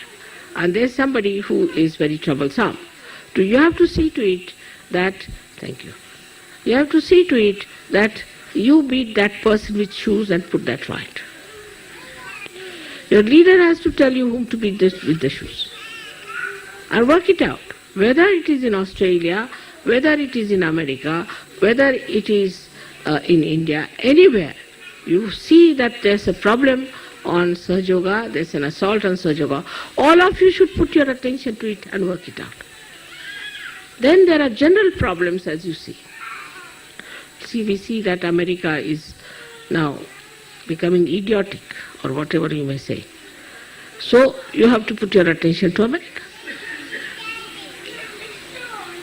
And there's somebody who is very troublesome. So you have to see to it that, thank you, you have to see to it that you beat that person with shoes and put that right. Your leader has to tell you whom to beat with the shoes. And work it out. Whether it is in Australia, whether it is in America, whether it is in India, anywhere, you see that there's a problem on Sahaja Yoga, there's an assault on Sahaja Yoga, all of you should put your attention to it and work it out. Then there are general problems, as you see. See, we see that America is now becoming idiotic, or whatever you may say. So you have to put your attention to America.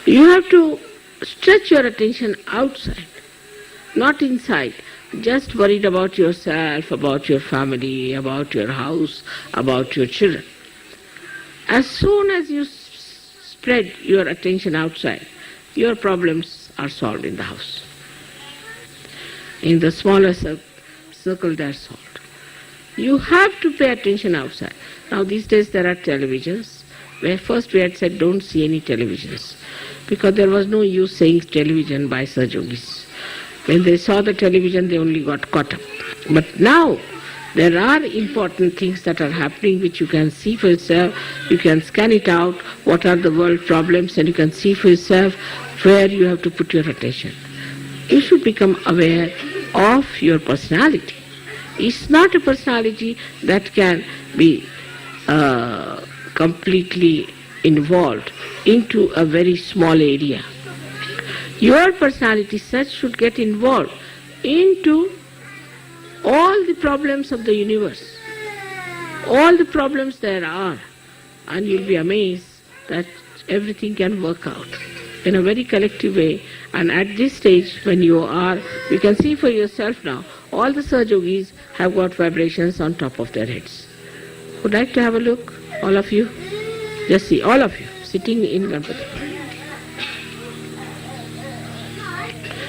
You have to stretch your attention outside, not inside. Just worried about yourself, about your family, about your house, about your children. As soon as you spread your attention outside, your problems are solved in the house. In the smaller circle they are solved. You have to pay attention outside. Now these days there are televisions, where first we had said don't see any televisions, because there was no use saying television by Sahaja Yogis. When they saw the television, they only got caught up. But now, there are important things that are happening which you can see for yourself. You can scan it out, what are the world problems, and you can see for yourself where you have to put your attention. You should become aware of your personality. It's not a personality that can be completely involved into a very small area. Your personality such should get involved into all the problems of the universe, all the problems there are, and you'll be amazed that everything can work out in a very collective way. And at this stage when you can see for yourself now, all the Sahaja Yogis have got vibrations on top of their heads. Would like to have a look, all of you? Just see, all of you, sitting in Ganpati.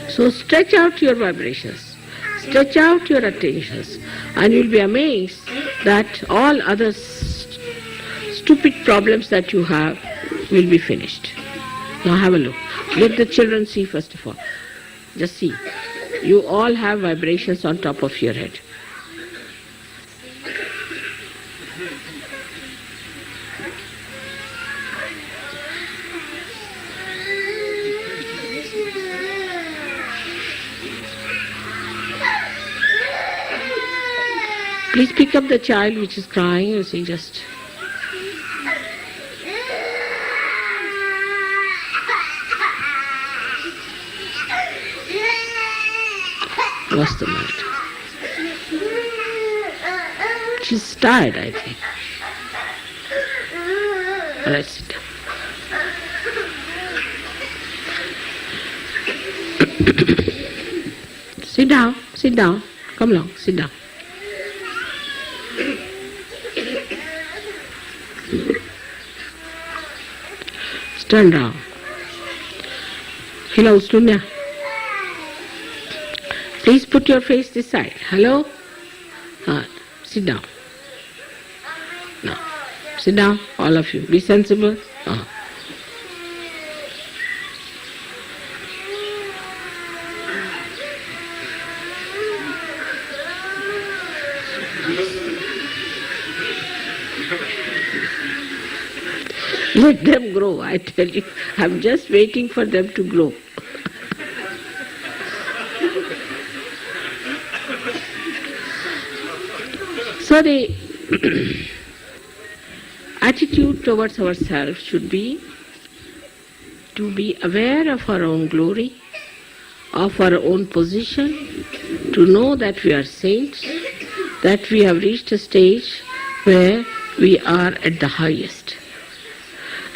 So stretch out your vibrations, stretch out your attentions, and you'll be amazed that all other stupid problems that you have will be finished. Now have a look. Let the children see first of all. Just see. You all have vibrations on top of your head. Please pick up the child which is crying, you see, just. What's the matter? She's tired, I think. All right, sit down. Sit down, sit down. Come along, sit down. Turn round. Hello, Stunya. Please put your face this side. Hello? Sit down. Now, sit down, all of you. Be sensible. Let them grow, I tell you. I'm just waiting for them to grow. So the attitude towards ourselves should be to be aware of our own glory, of our own position, to know that we are saints, that we have reached a stage where we are at the highest.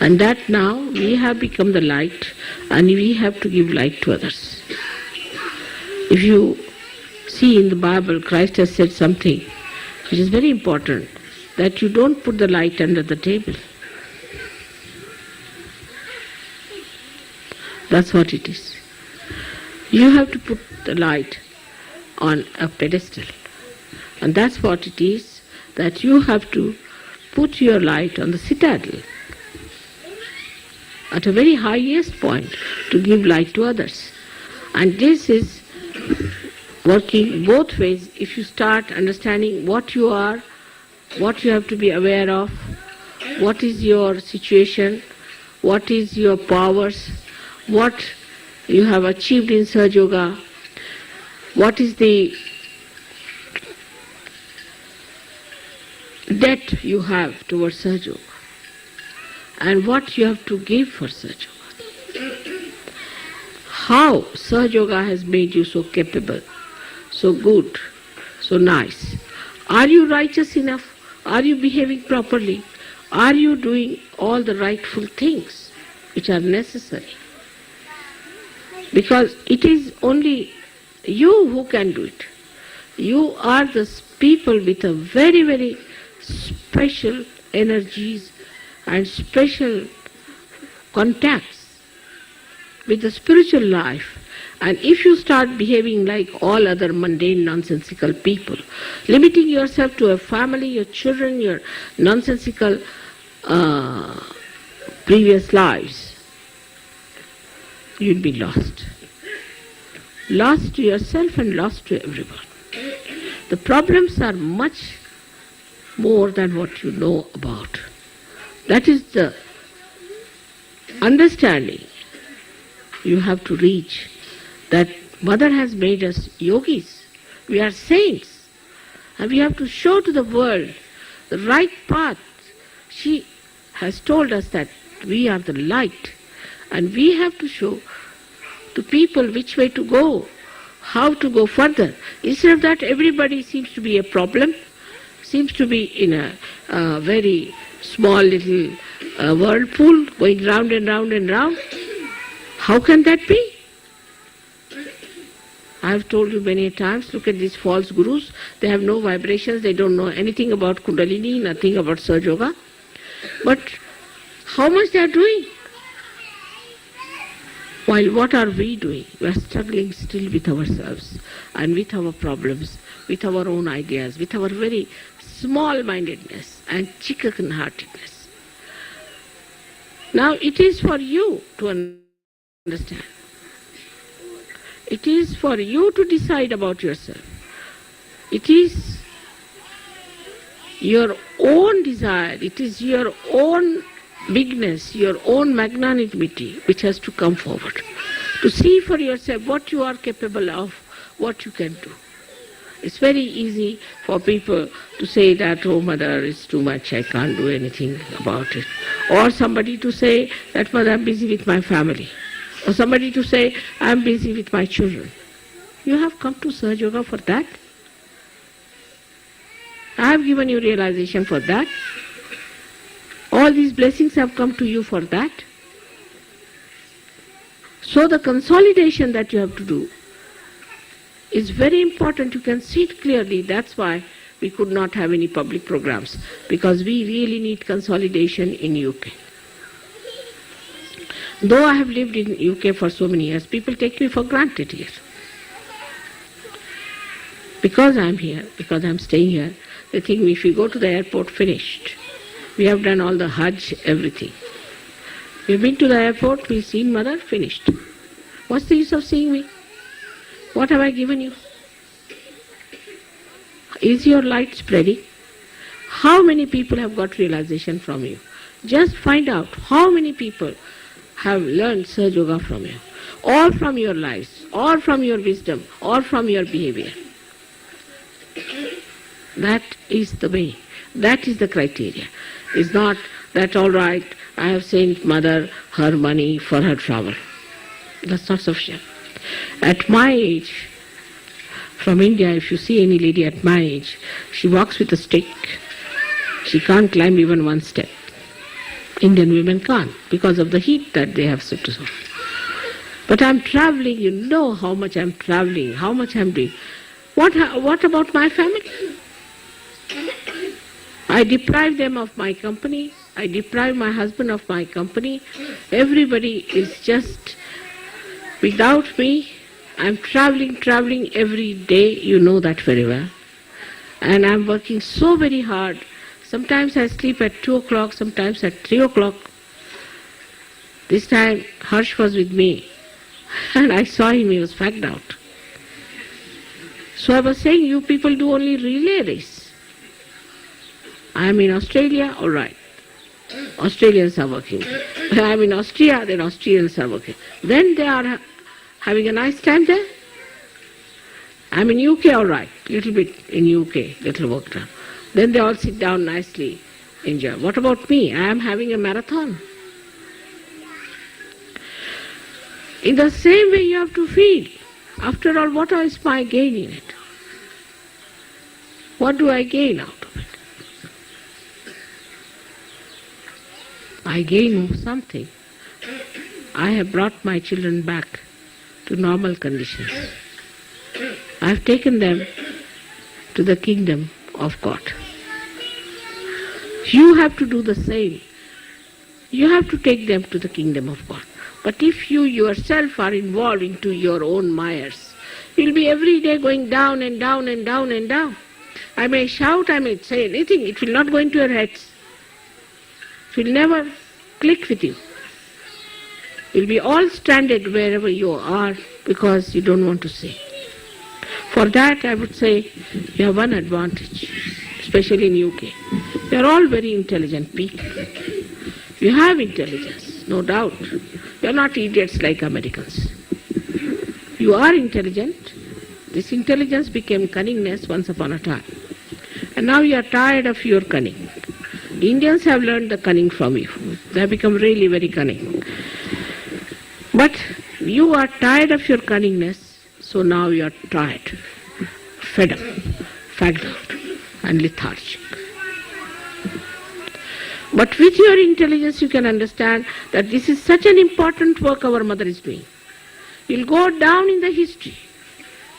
And that now we have become the light and we have to give light to others. If you see in the Bible, Christ has said something which is very important, that you don't put the light under the table. That's what it is. You have to put the light on a pedestal. And that's what it is, that you have to put your light on the citadel, at a very highest point, to give light to others. And this is working both ways. If you start understanding what you are, what you have to be aware of, what is your situation, what is your powers, what you have achieved in Sahaja Yoga, what is the debt you have towards Sahaja Yoga, and what you have to give for Sahaja Yoga. How Sahaja Yoga has made you so capable, so good, so nice. Are you righteous enough? Are you behaving properly? Are you doing all the rightful things which are necessary? Because it is only you who can do it. You are the people with a very, very special energies and special contacts with the spiritual life. And if you start behaving like all other mundane, nonsensical people, limiting yourself to a family, your children, your nonsensical previous lives, you'll be lost. Lost to yourself and lost to everyone. The problems are much more than what you know about. That is the understanding you have to reach, that Mother has made us yogis. We are saints. And we have to show to the world the right path. She has told us that we are the light. And we have to show to people which way to go, how to go further. Instead of that, everybody seems to be a problem, seems to be in a very small little whirlpool going round and round and round. How can that be? I have told you many times, look at these false gurus. They have no vibrations, they don't know anything about Kundalini, nothing about Sahaja Yoga. But how much they are doing? While what are we doing? We are struggling still with ourselves and with our problems, with our own ideas, with our very small-mindedness and chicken-heartedness. Now it is for you to understand. It is for you to decide about yourself. It is your own desire, it is your own bigness, your own magnanimity which has to come forward. To see for yourself what you are capable of, what you can do. It's very easy for people to say that, oh Mother, it's too much, I can't do anything about it. Or somebody to say that, Mother, I'm busy with my family. Or somebody to say, I'm busy with my children. You have come to Sahaja Yoga for that. I have given you realization for that. All these blessings have come to you for that. So the consolidation that you have to do is very important. You can see it clearly. That's why we could not have any public programs, because we really need consolidation in UK. Though I have lived in UK for so many years, people take me for granted here. Because I am here, because I am staying here, they think if we go to the airport, finished. We have done all the Hajj, everything. We've been to the airport, we've seen Mother, finished. What's the use of seeing me? What have I given you? Is your light spreading? How many people have got realization from you? Just find out how many people have learned Sahaja Yoga from you, or from your lives, or from your wisdom, or from your behavior. That is the way. That is the criteria. It's not that, all right, I have sent Mother her money for her travel. That's not sufficient. At my age, from India, if you see any lady at my age, she walks with a stick. She can't climb even one step. Indian women can't because of the heat that they have to suffer. But I'm traveling, you know how much I'm traveling, how much I'm doing. What about my family? I deprive them of my company. I deprive my husband of my company. Everybody is just without me. I'm traveling every day. You know that very well. And I'm working so very hard. Sometimes I sleep at 2 o'clock, sometimes at 3 o'clock. This time Harsh was with me. And I saw him, he was fagged out. So I was saying, you people do only relay race. I am in Australia, all right. Australians are working. I am in Austria, then Austrians are working. Then they are having a nice time there. I am in UK, all right. Little bit in UK, little work done. Then they all sit down nicely, enjoy. What about me? I am having a marathon. In the same way you have to feel. After all, what is my gain in it? What do I gain out of it? I gain something. I have brought my children back to normal conditions. I have taken them to the kingdom of God. You have to do the same. You have to take them to the kingdom of God. But if you yourself are involved into your own mires, you'll be every day going down and down and down and down. I may shout, I may say anything, it will not go into your heads. It will never click with you. You'll be all stranded wherever you are because you don't want to say. For that, I would say, you have one advantage, especially in UK. You are all very intelligent people. You have intelligence, no doubt. You are not idiots like Americans. You are intelligent. This intelligence became cunningness once upon a time. And now you are tired of your cunning. Indians have learned the cunning from you. They have become really very cunning. But you are tired of your cunningness, so now you are tired, fed up, fagged out, and lethargic. But with your intelligence you can understand that this is such an important work our mother is doing. You'll go down in the history.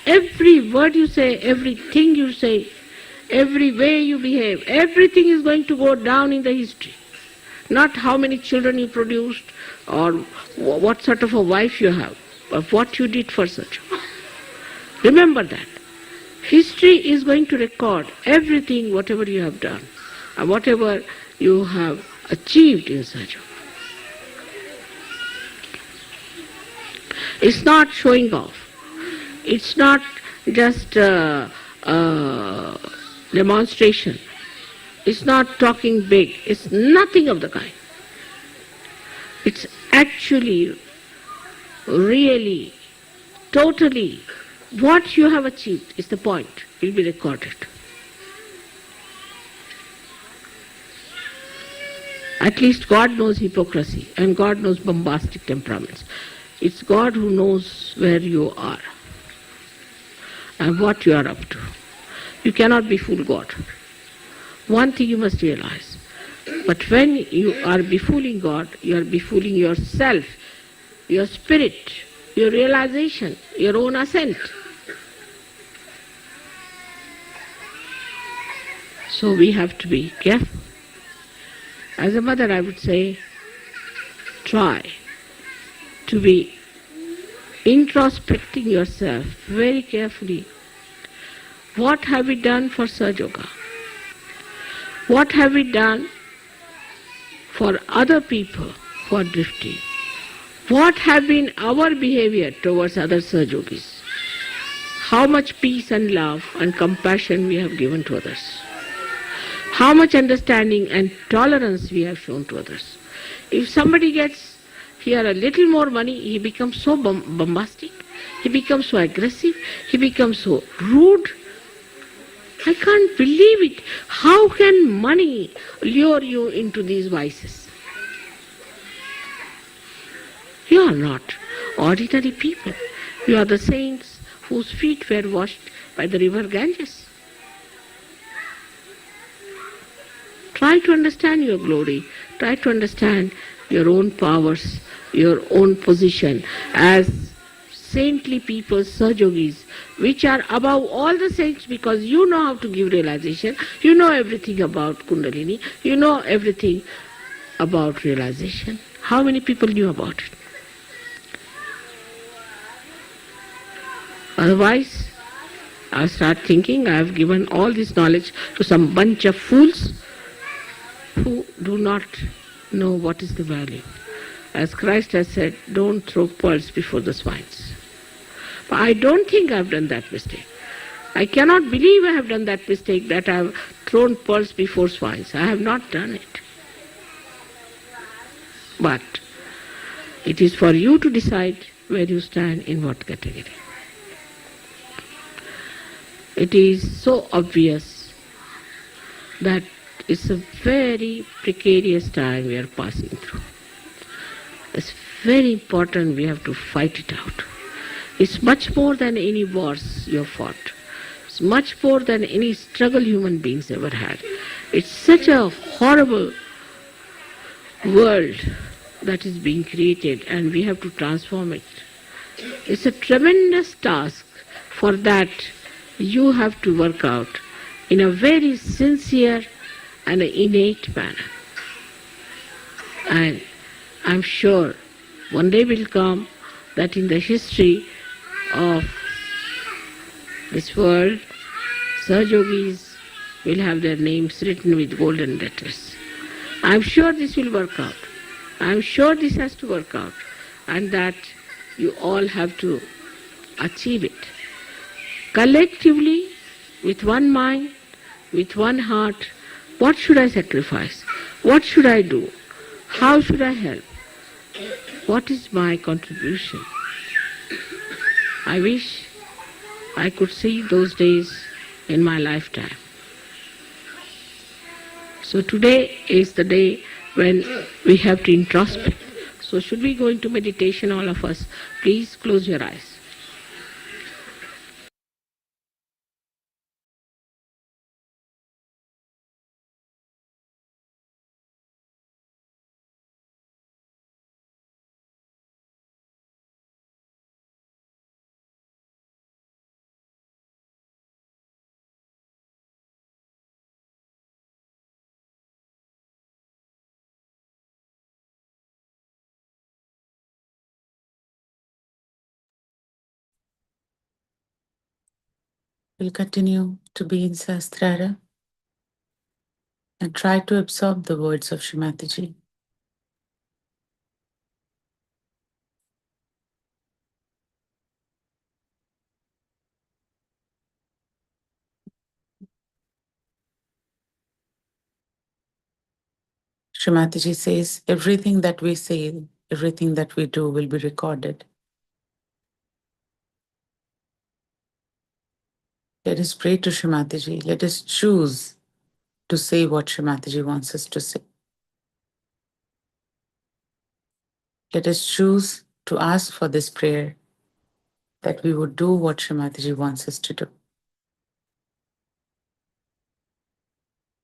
Every word you say, everything you say, every way you behave, everything is going to go down in the history. Not how many children you produced or what sort of a wife you have, but what you did for such. Remember that. History is going to record everything, whatever you have done, and whatever you have achieved in such. It's not showing off. It's not just demonstration. It's not talking big. It's nothing of the kind. It's actually, really, totally, what you have achieved is the point. It will be recorded. At least God knows hypocrisy and God knows bombastic temperaments. It's God who knows where you are and what you are up to. You cannot befool God. One thing you must realize. But when you are befooling God, you are befooling yourself, your spirit, your realization, your own ascent. So we have to be careful. As a mother, I would say, try to be introspecting yourself very carefully. What have we done for Sahaja Yoga? What have we done for other people who are drifting? What have been our behavior towards other Sahaja Yogis? How much peace and love and compassion we have given to others? How much understanding and tolerance we have shown to others? If somebody gets here a little more money, he becomes so bombastic, he becomes so aggressive, he becomes so rude. I can't believe it. How can money lure you into these vices? You are not ordinary people. You are the saints whose feet were washed by the river Ganges. Try to understand your glory. Try to understand your own powers, your own position as saintly people, Sahaja Yogis, which are above all the saints because you know how to give realization, you know everything about Kundalini, you know everything about realization. How many people knew about it? Otherwise, I start thinking I have given all this knowledge to some bunch of fools who do not know what is the value. As Christ has said, don't throw pearls before the swines. But I don't think I have done that mistake. I cannot believe I have done that mistake that I have thrown pearls before swines. I have not done it. But it is for you to decide where you stand in what category. It is so obvious that it's a very precarious time we are passing through. It's very important we have to fight it out. It's much more than any wars you have fought. It's much more than any struggle human beings ever had. It's such a horrible world that is being created and we have to transform it. It's a tremendous task. For that, you have to work out in a very sincere and innate manner. And I'm sure one day will come that in the history of this world, Sahaja Yogis will have their names written with golden letters. I'm sure this will work out. I'm sure this has to work out, and that you all have to achieve it. Collectively, with one mind, with one heart, what should I sacrifice? What should I do? How should I help? What is my contribution? I wish I could see those days in my lifetime. So today is the day when we have to introspect. So should we go into meditation, all of us? Please close your eyes. We'll continue to be in Sahasrara and try to absorb the words of Shri Mataji. Shri Mataji says, everything that we say, everything that we do will be recorded. Let us pray to Shri Mataji. Let us choose to say what Shri Mataji wants us to say. Let us choose to ask for this prayer that we would do what Shri Mataji wants us to do.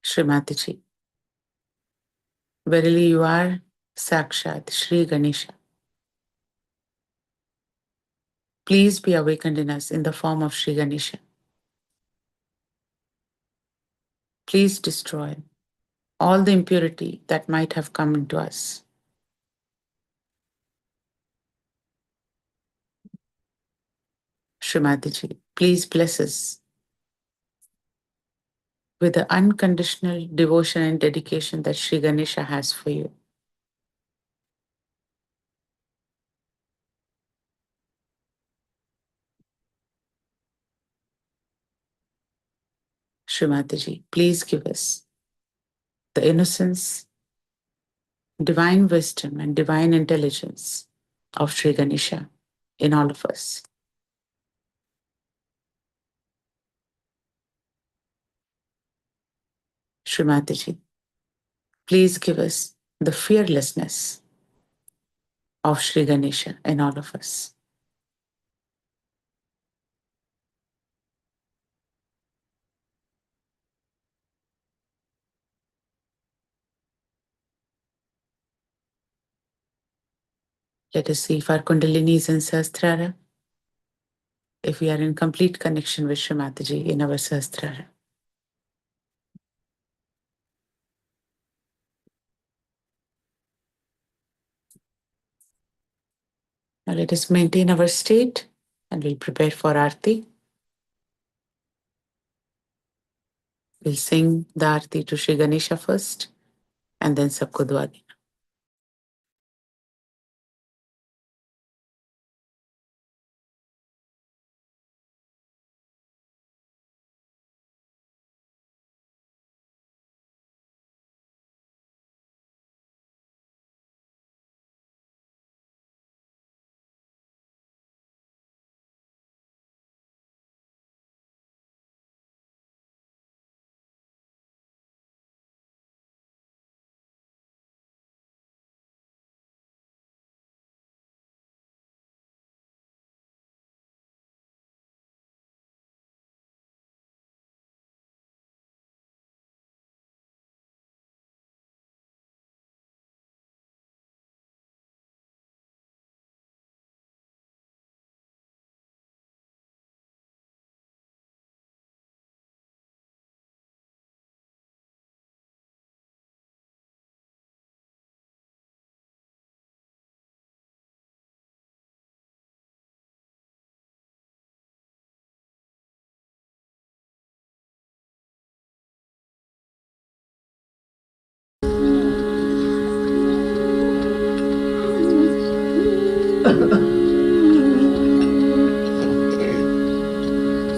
Shri Mataji, verily you are Sakshat Shri Ganesha. Please be awakened in us in the form of Shri Ganesha. Please destroy all the impurity that might have come into us. Shri Mataji, please bless us with the unconditional devotion and dedication that Shri Ganesha has for you. Shri Mataji, please give us the innocence, divine wisdom, and divine intelligence of Shri Ganesha in all of us. Shri Mataji, please give us the fearlessness of Shri Ganesha in all of us. Let us see if our Kundalini is in Sahasrara, if we are in complete connection with Shri Mataji in our Sahasrara. Now let us maintain our state and we'll prepare for Arti. We'll sing the Arti to Shri Ganesha first and then Sabko Dua Dena.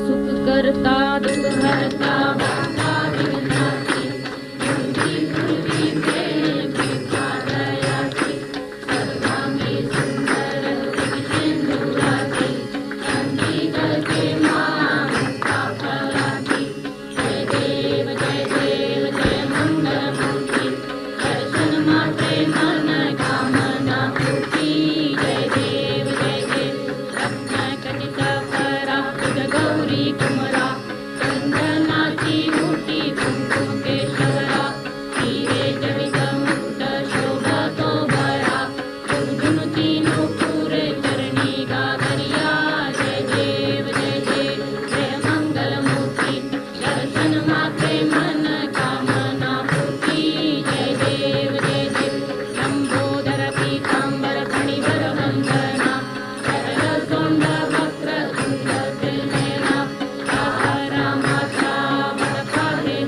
सुख करता दुख हरता वाता विघ्नाती पूरी पूरी प्रेम कृपा दयाती सर्वांगी सुंदर सिंधुराती संगीत के माता फलाती जय देव जय मंगल मूर्ति दर्शन मात्रे मन कामना पूर्ति जय देव रत्न कटित करा गौरी कुमरा चंदनाची मूर्ती कुंकुम केशवरा हीरे जवित मुकुट शोभतो भरा झुनझुन तीनों पूरे चरणी गागरिया जय देव जय मंगल मूर्ति दर्शन मात्रे मन कामना पूर्ति जय देव लंबोदर पीतांबर फणिवर वंदना सरल सोंड वक्र तुंग त्रिनयना रामा श्रावण काले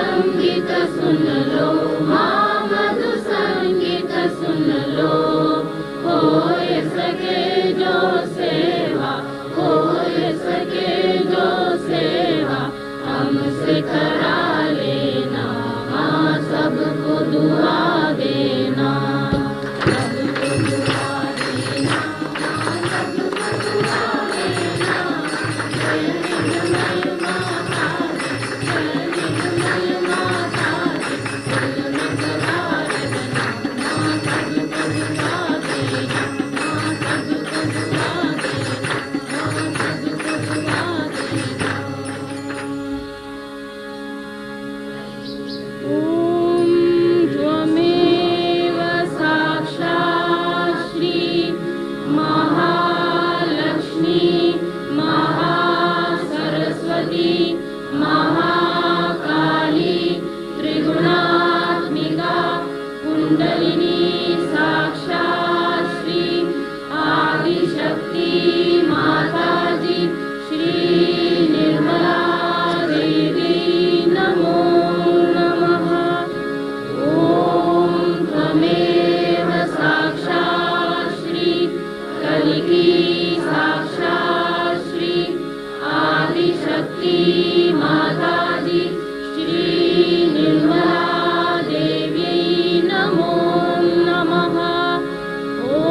संगीत सुन लो, माँ मधु संगीत सुन लो। होय सके जो सेवा, होय सके जो सेवा, हमसे करा लेना, हाँ सबको दुआ देना, सबको दुआ देना, हाँ सबको दुआ देना। जय निर्मल माता दी, जय निर्मल माता दी, दिल में सदा रहना, हाँ सबको दुआ देना, हाँ सबको दुआ देना, हाँ सबको दुआ देना। ॐ त्वमेव साक्षात् श्री महालक्ष्मी महासरस्वती महाकाली त्रिगुणात्मिका कुण्डलिनी साक्षात् श्री आदिशक्ति माताजी श्री निर्मला देवी नमो नमः। ॐ त्वमेव साक्षात् श्री कलिकी साक्षात् श्री आदिशक्ति माताजी श्री निर्मला देवी नमो नमः। ॐ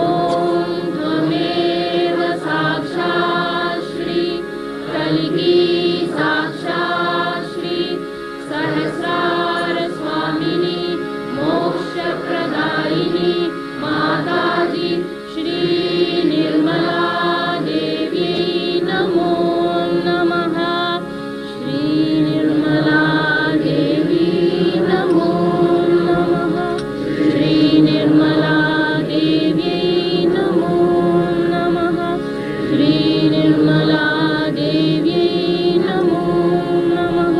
त्वमेव साक्षात् श्री कलिकी साक्षात् श्री सहस्रार स्वामिनी मोक्षप्रदायिनी माताजी श्री निर्मला देवी नमो नमः। श्री निर्मला देवी नमो नमः। श्री निर्मला देवी नमो नमः। श्री निर्मला देवी नमो नमः।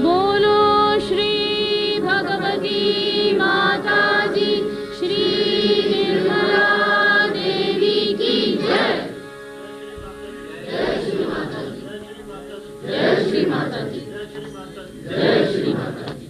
बोलो श्री भगवती माताजी श्री निर्मला देवी की जय। जय श्री माता दी, जय श्री माता दी, जय श्री माता दी।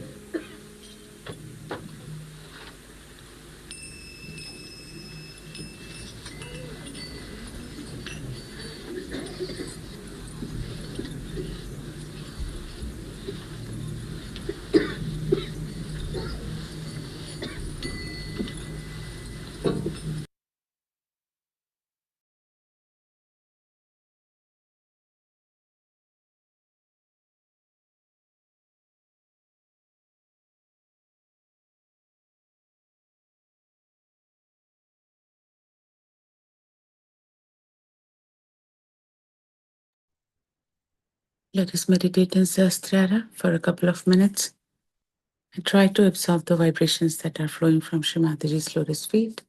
Let us meditate in Sahasrara for a couple of minutes and try to absorb the vibrations that are flowing from Shri Mataji's lotus feet.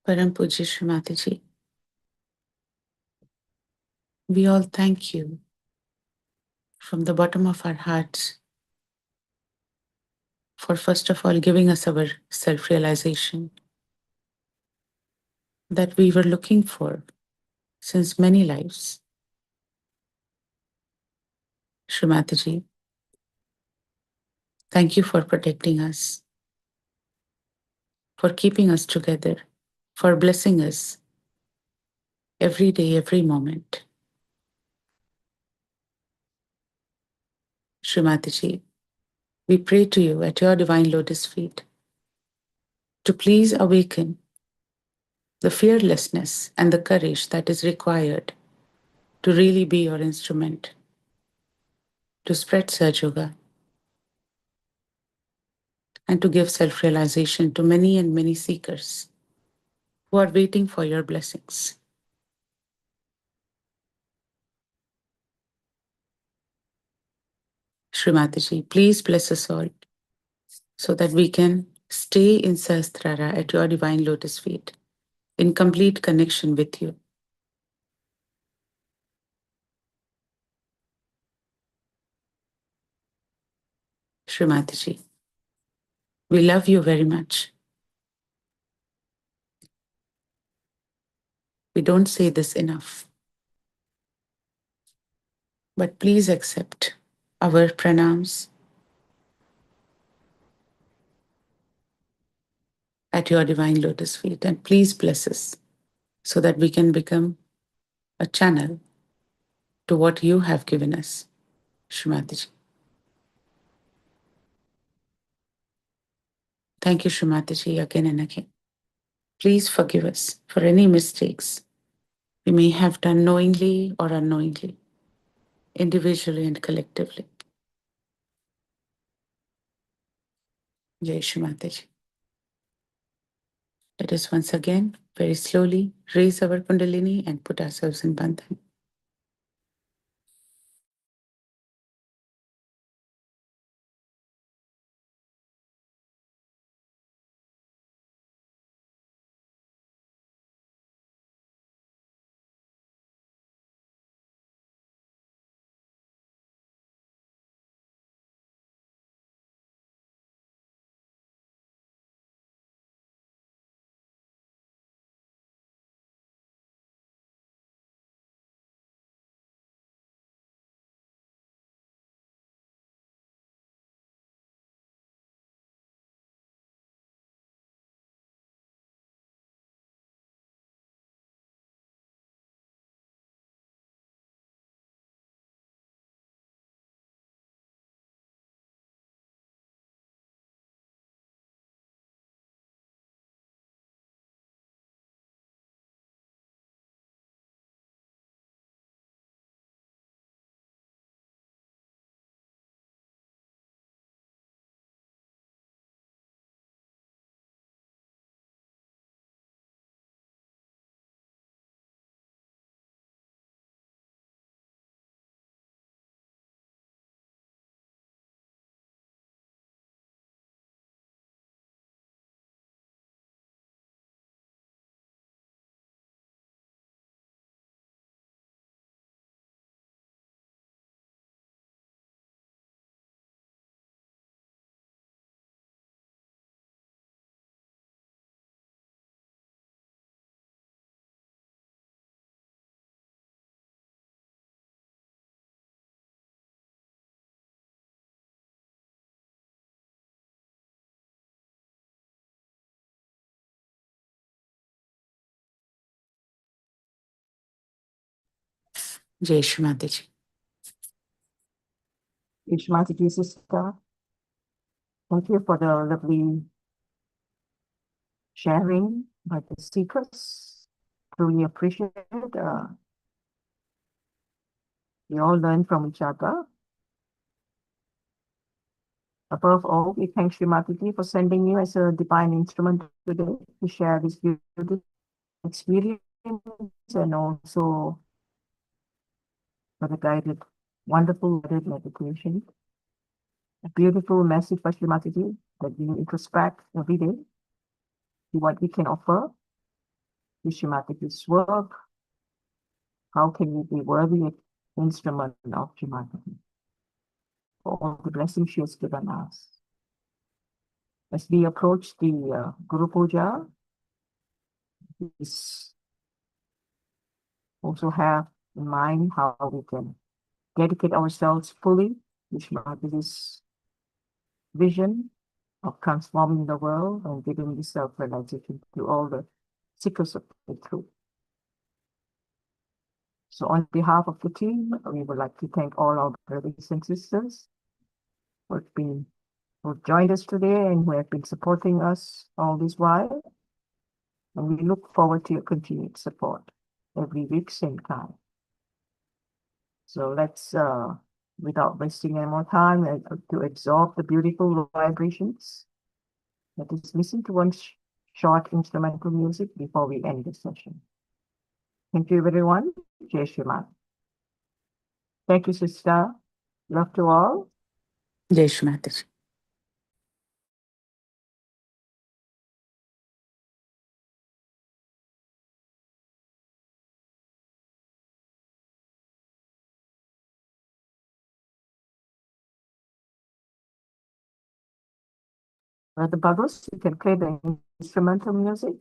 Param Pujya Shri Mataji, we all thank you from the bottom of our hearts for first of all giving us our self-realization that we were looking for since many lives. Shri Mataji, thank you for protecting us, for keeping us together, for blessing us every day, every moment. Shri Mataji, we pray to you at your divine lotus feet to please awaken the fearlessness and the courage that is required to really be your instrument, to spread Sahaja Yoga, and to give self-realization to many and many seekers who are waiting for your blessings. Shri Mataji, please bless us all so that we can stay in Sahasrara at your divine lotus feet, in complete connection with you. Shri Mataji, we love you very much. We don't say this enough. But please accept our pranams at your divine lotus feet, and please bless us so that we can become a channel to what you have given us, Shri Mataji. Thank you, Shri Mataji, again and again. Please forgive us for any mistakes we may have done knowingly or unknowingly, individually and collectively. Jai Shri Mataji. Let us once again, very slowly, raise our Kundalini and put ourselves in Bandhan. Jai Shri Mataji. Shri Mataji, sister, thank you for the lovely sharing by the seekers. Truly appreciate it. We all learn from each other. Above all, we thank Shri Mataji for sending you as a divine instrument today to share this beautiful experience and also for the guided, wonderful guided meditation. A beautiful message by Shri Mataji that we introspect every day to what we can offer Shri Mataji's work, how can we be worthy instrument of Shri Mataji for all the blessings she has given us? As we approach the Guru Puja, please also have in mind how we can dedicate ourselves fully to Shri Mataji's vision of transforming the world and giving the self-realization to all the seekers of the truth. So on behalf of the team, we would like to thank all our brothers and sisters who joined us today and who have been supporting us all this while. And we look forward to your continued support every week, same time. So let's, without wasting any more time, to absorb the beautiful vibrations, let us listen to one short instrumental music before we end the session. Thank you, everyone. Jai Shri Mata. Thank you, sister. Love to all. Jai Shri Mataji. Brother Bubbles, you can play the instrumental music.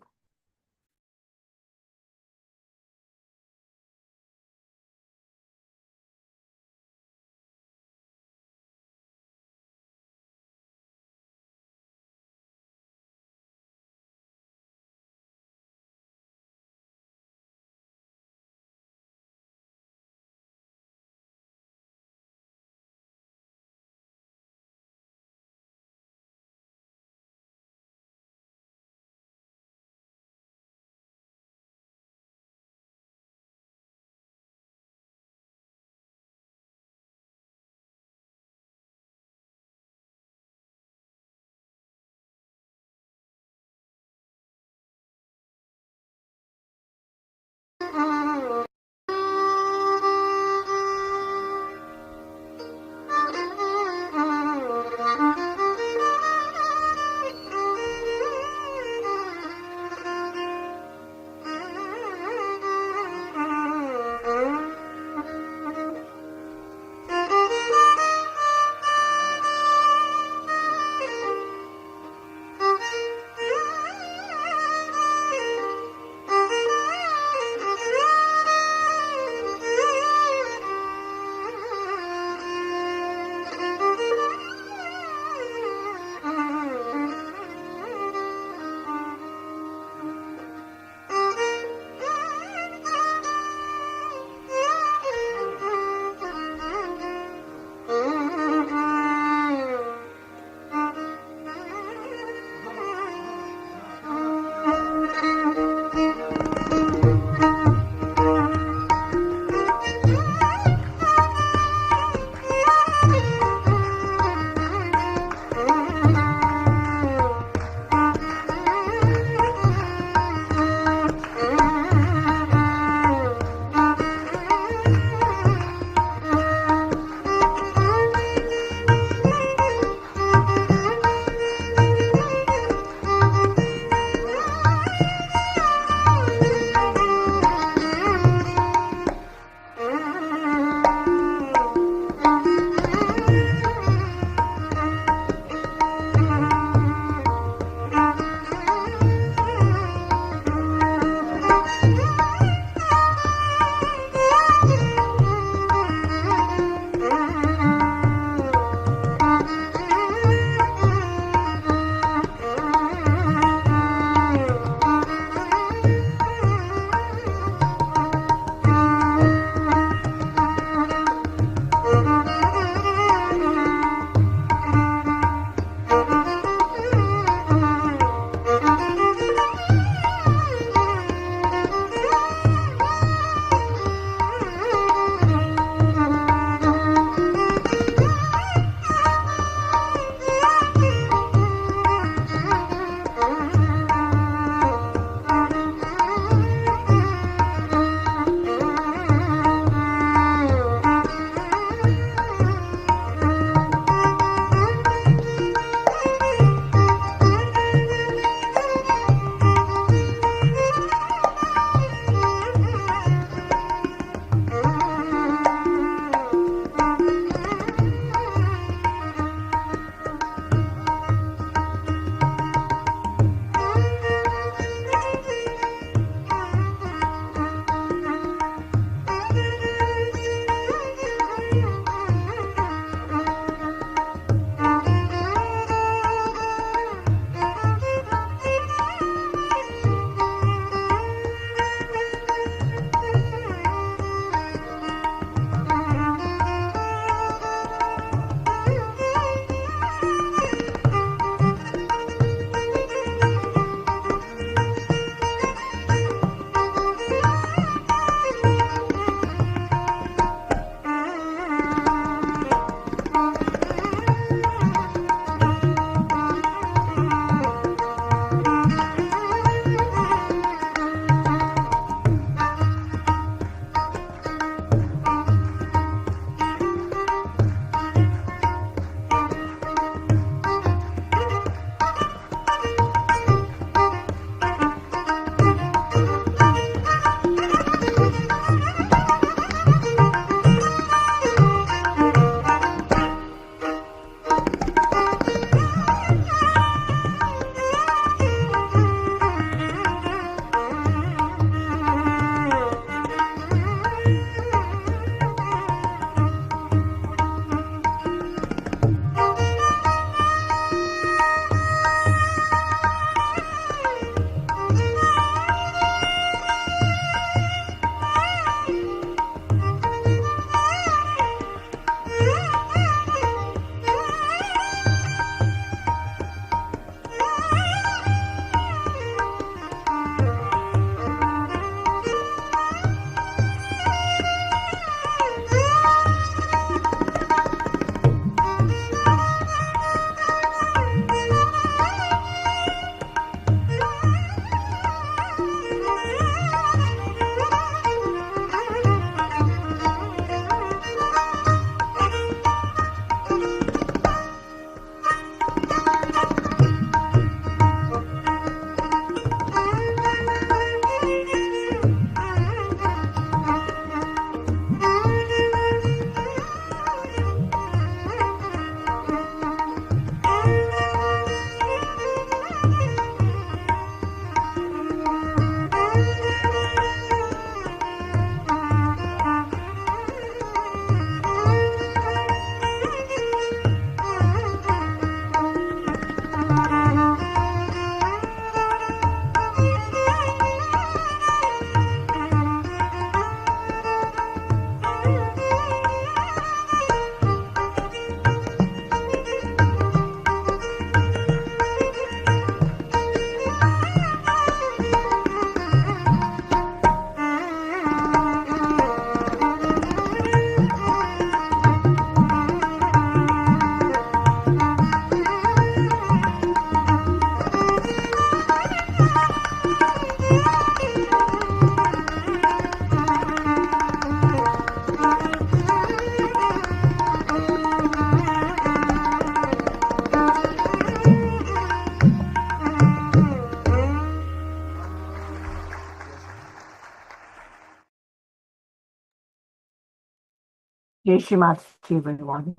Jai Shri Mataji, everyone.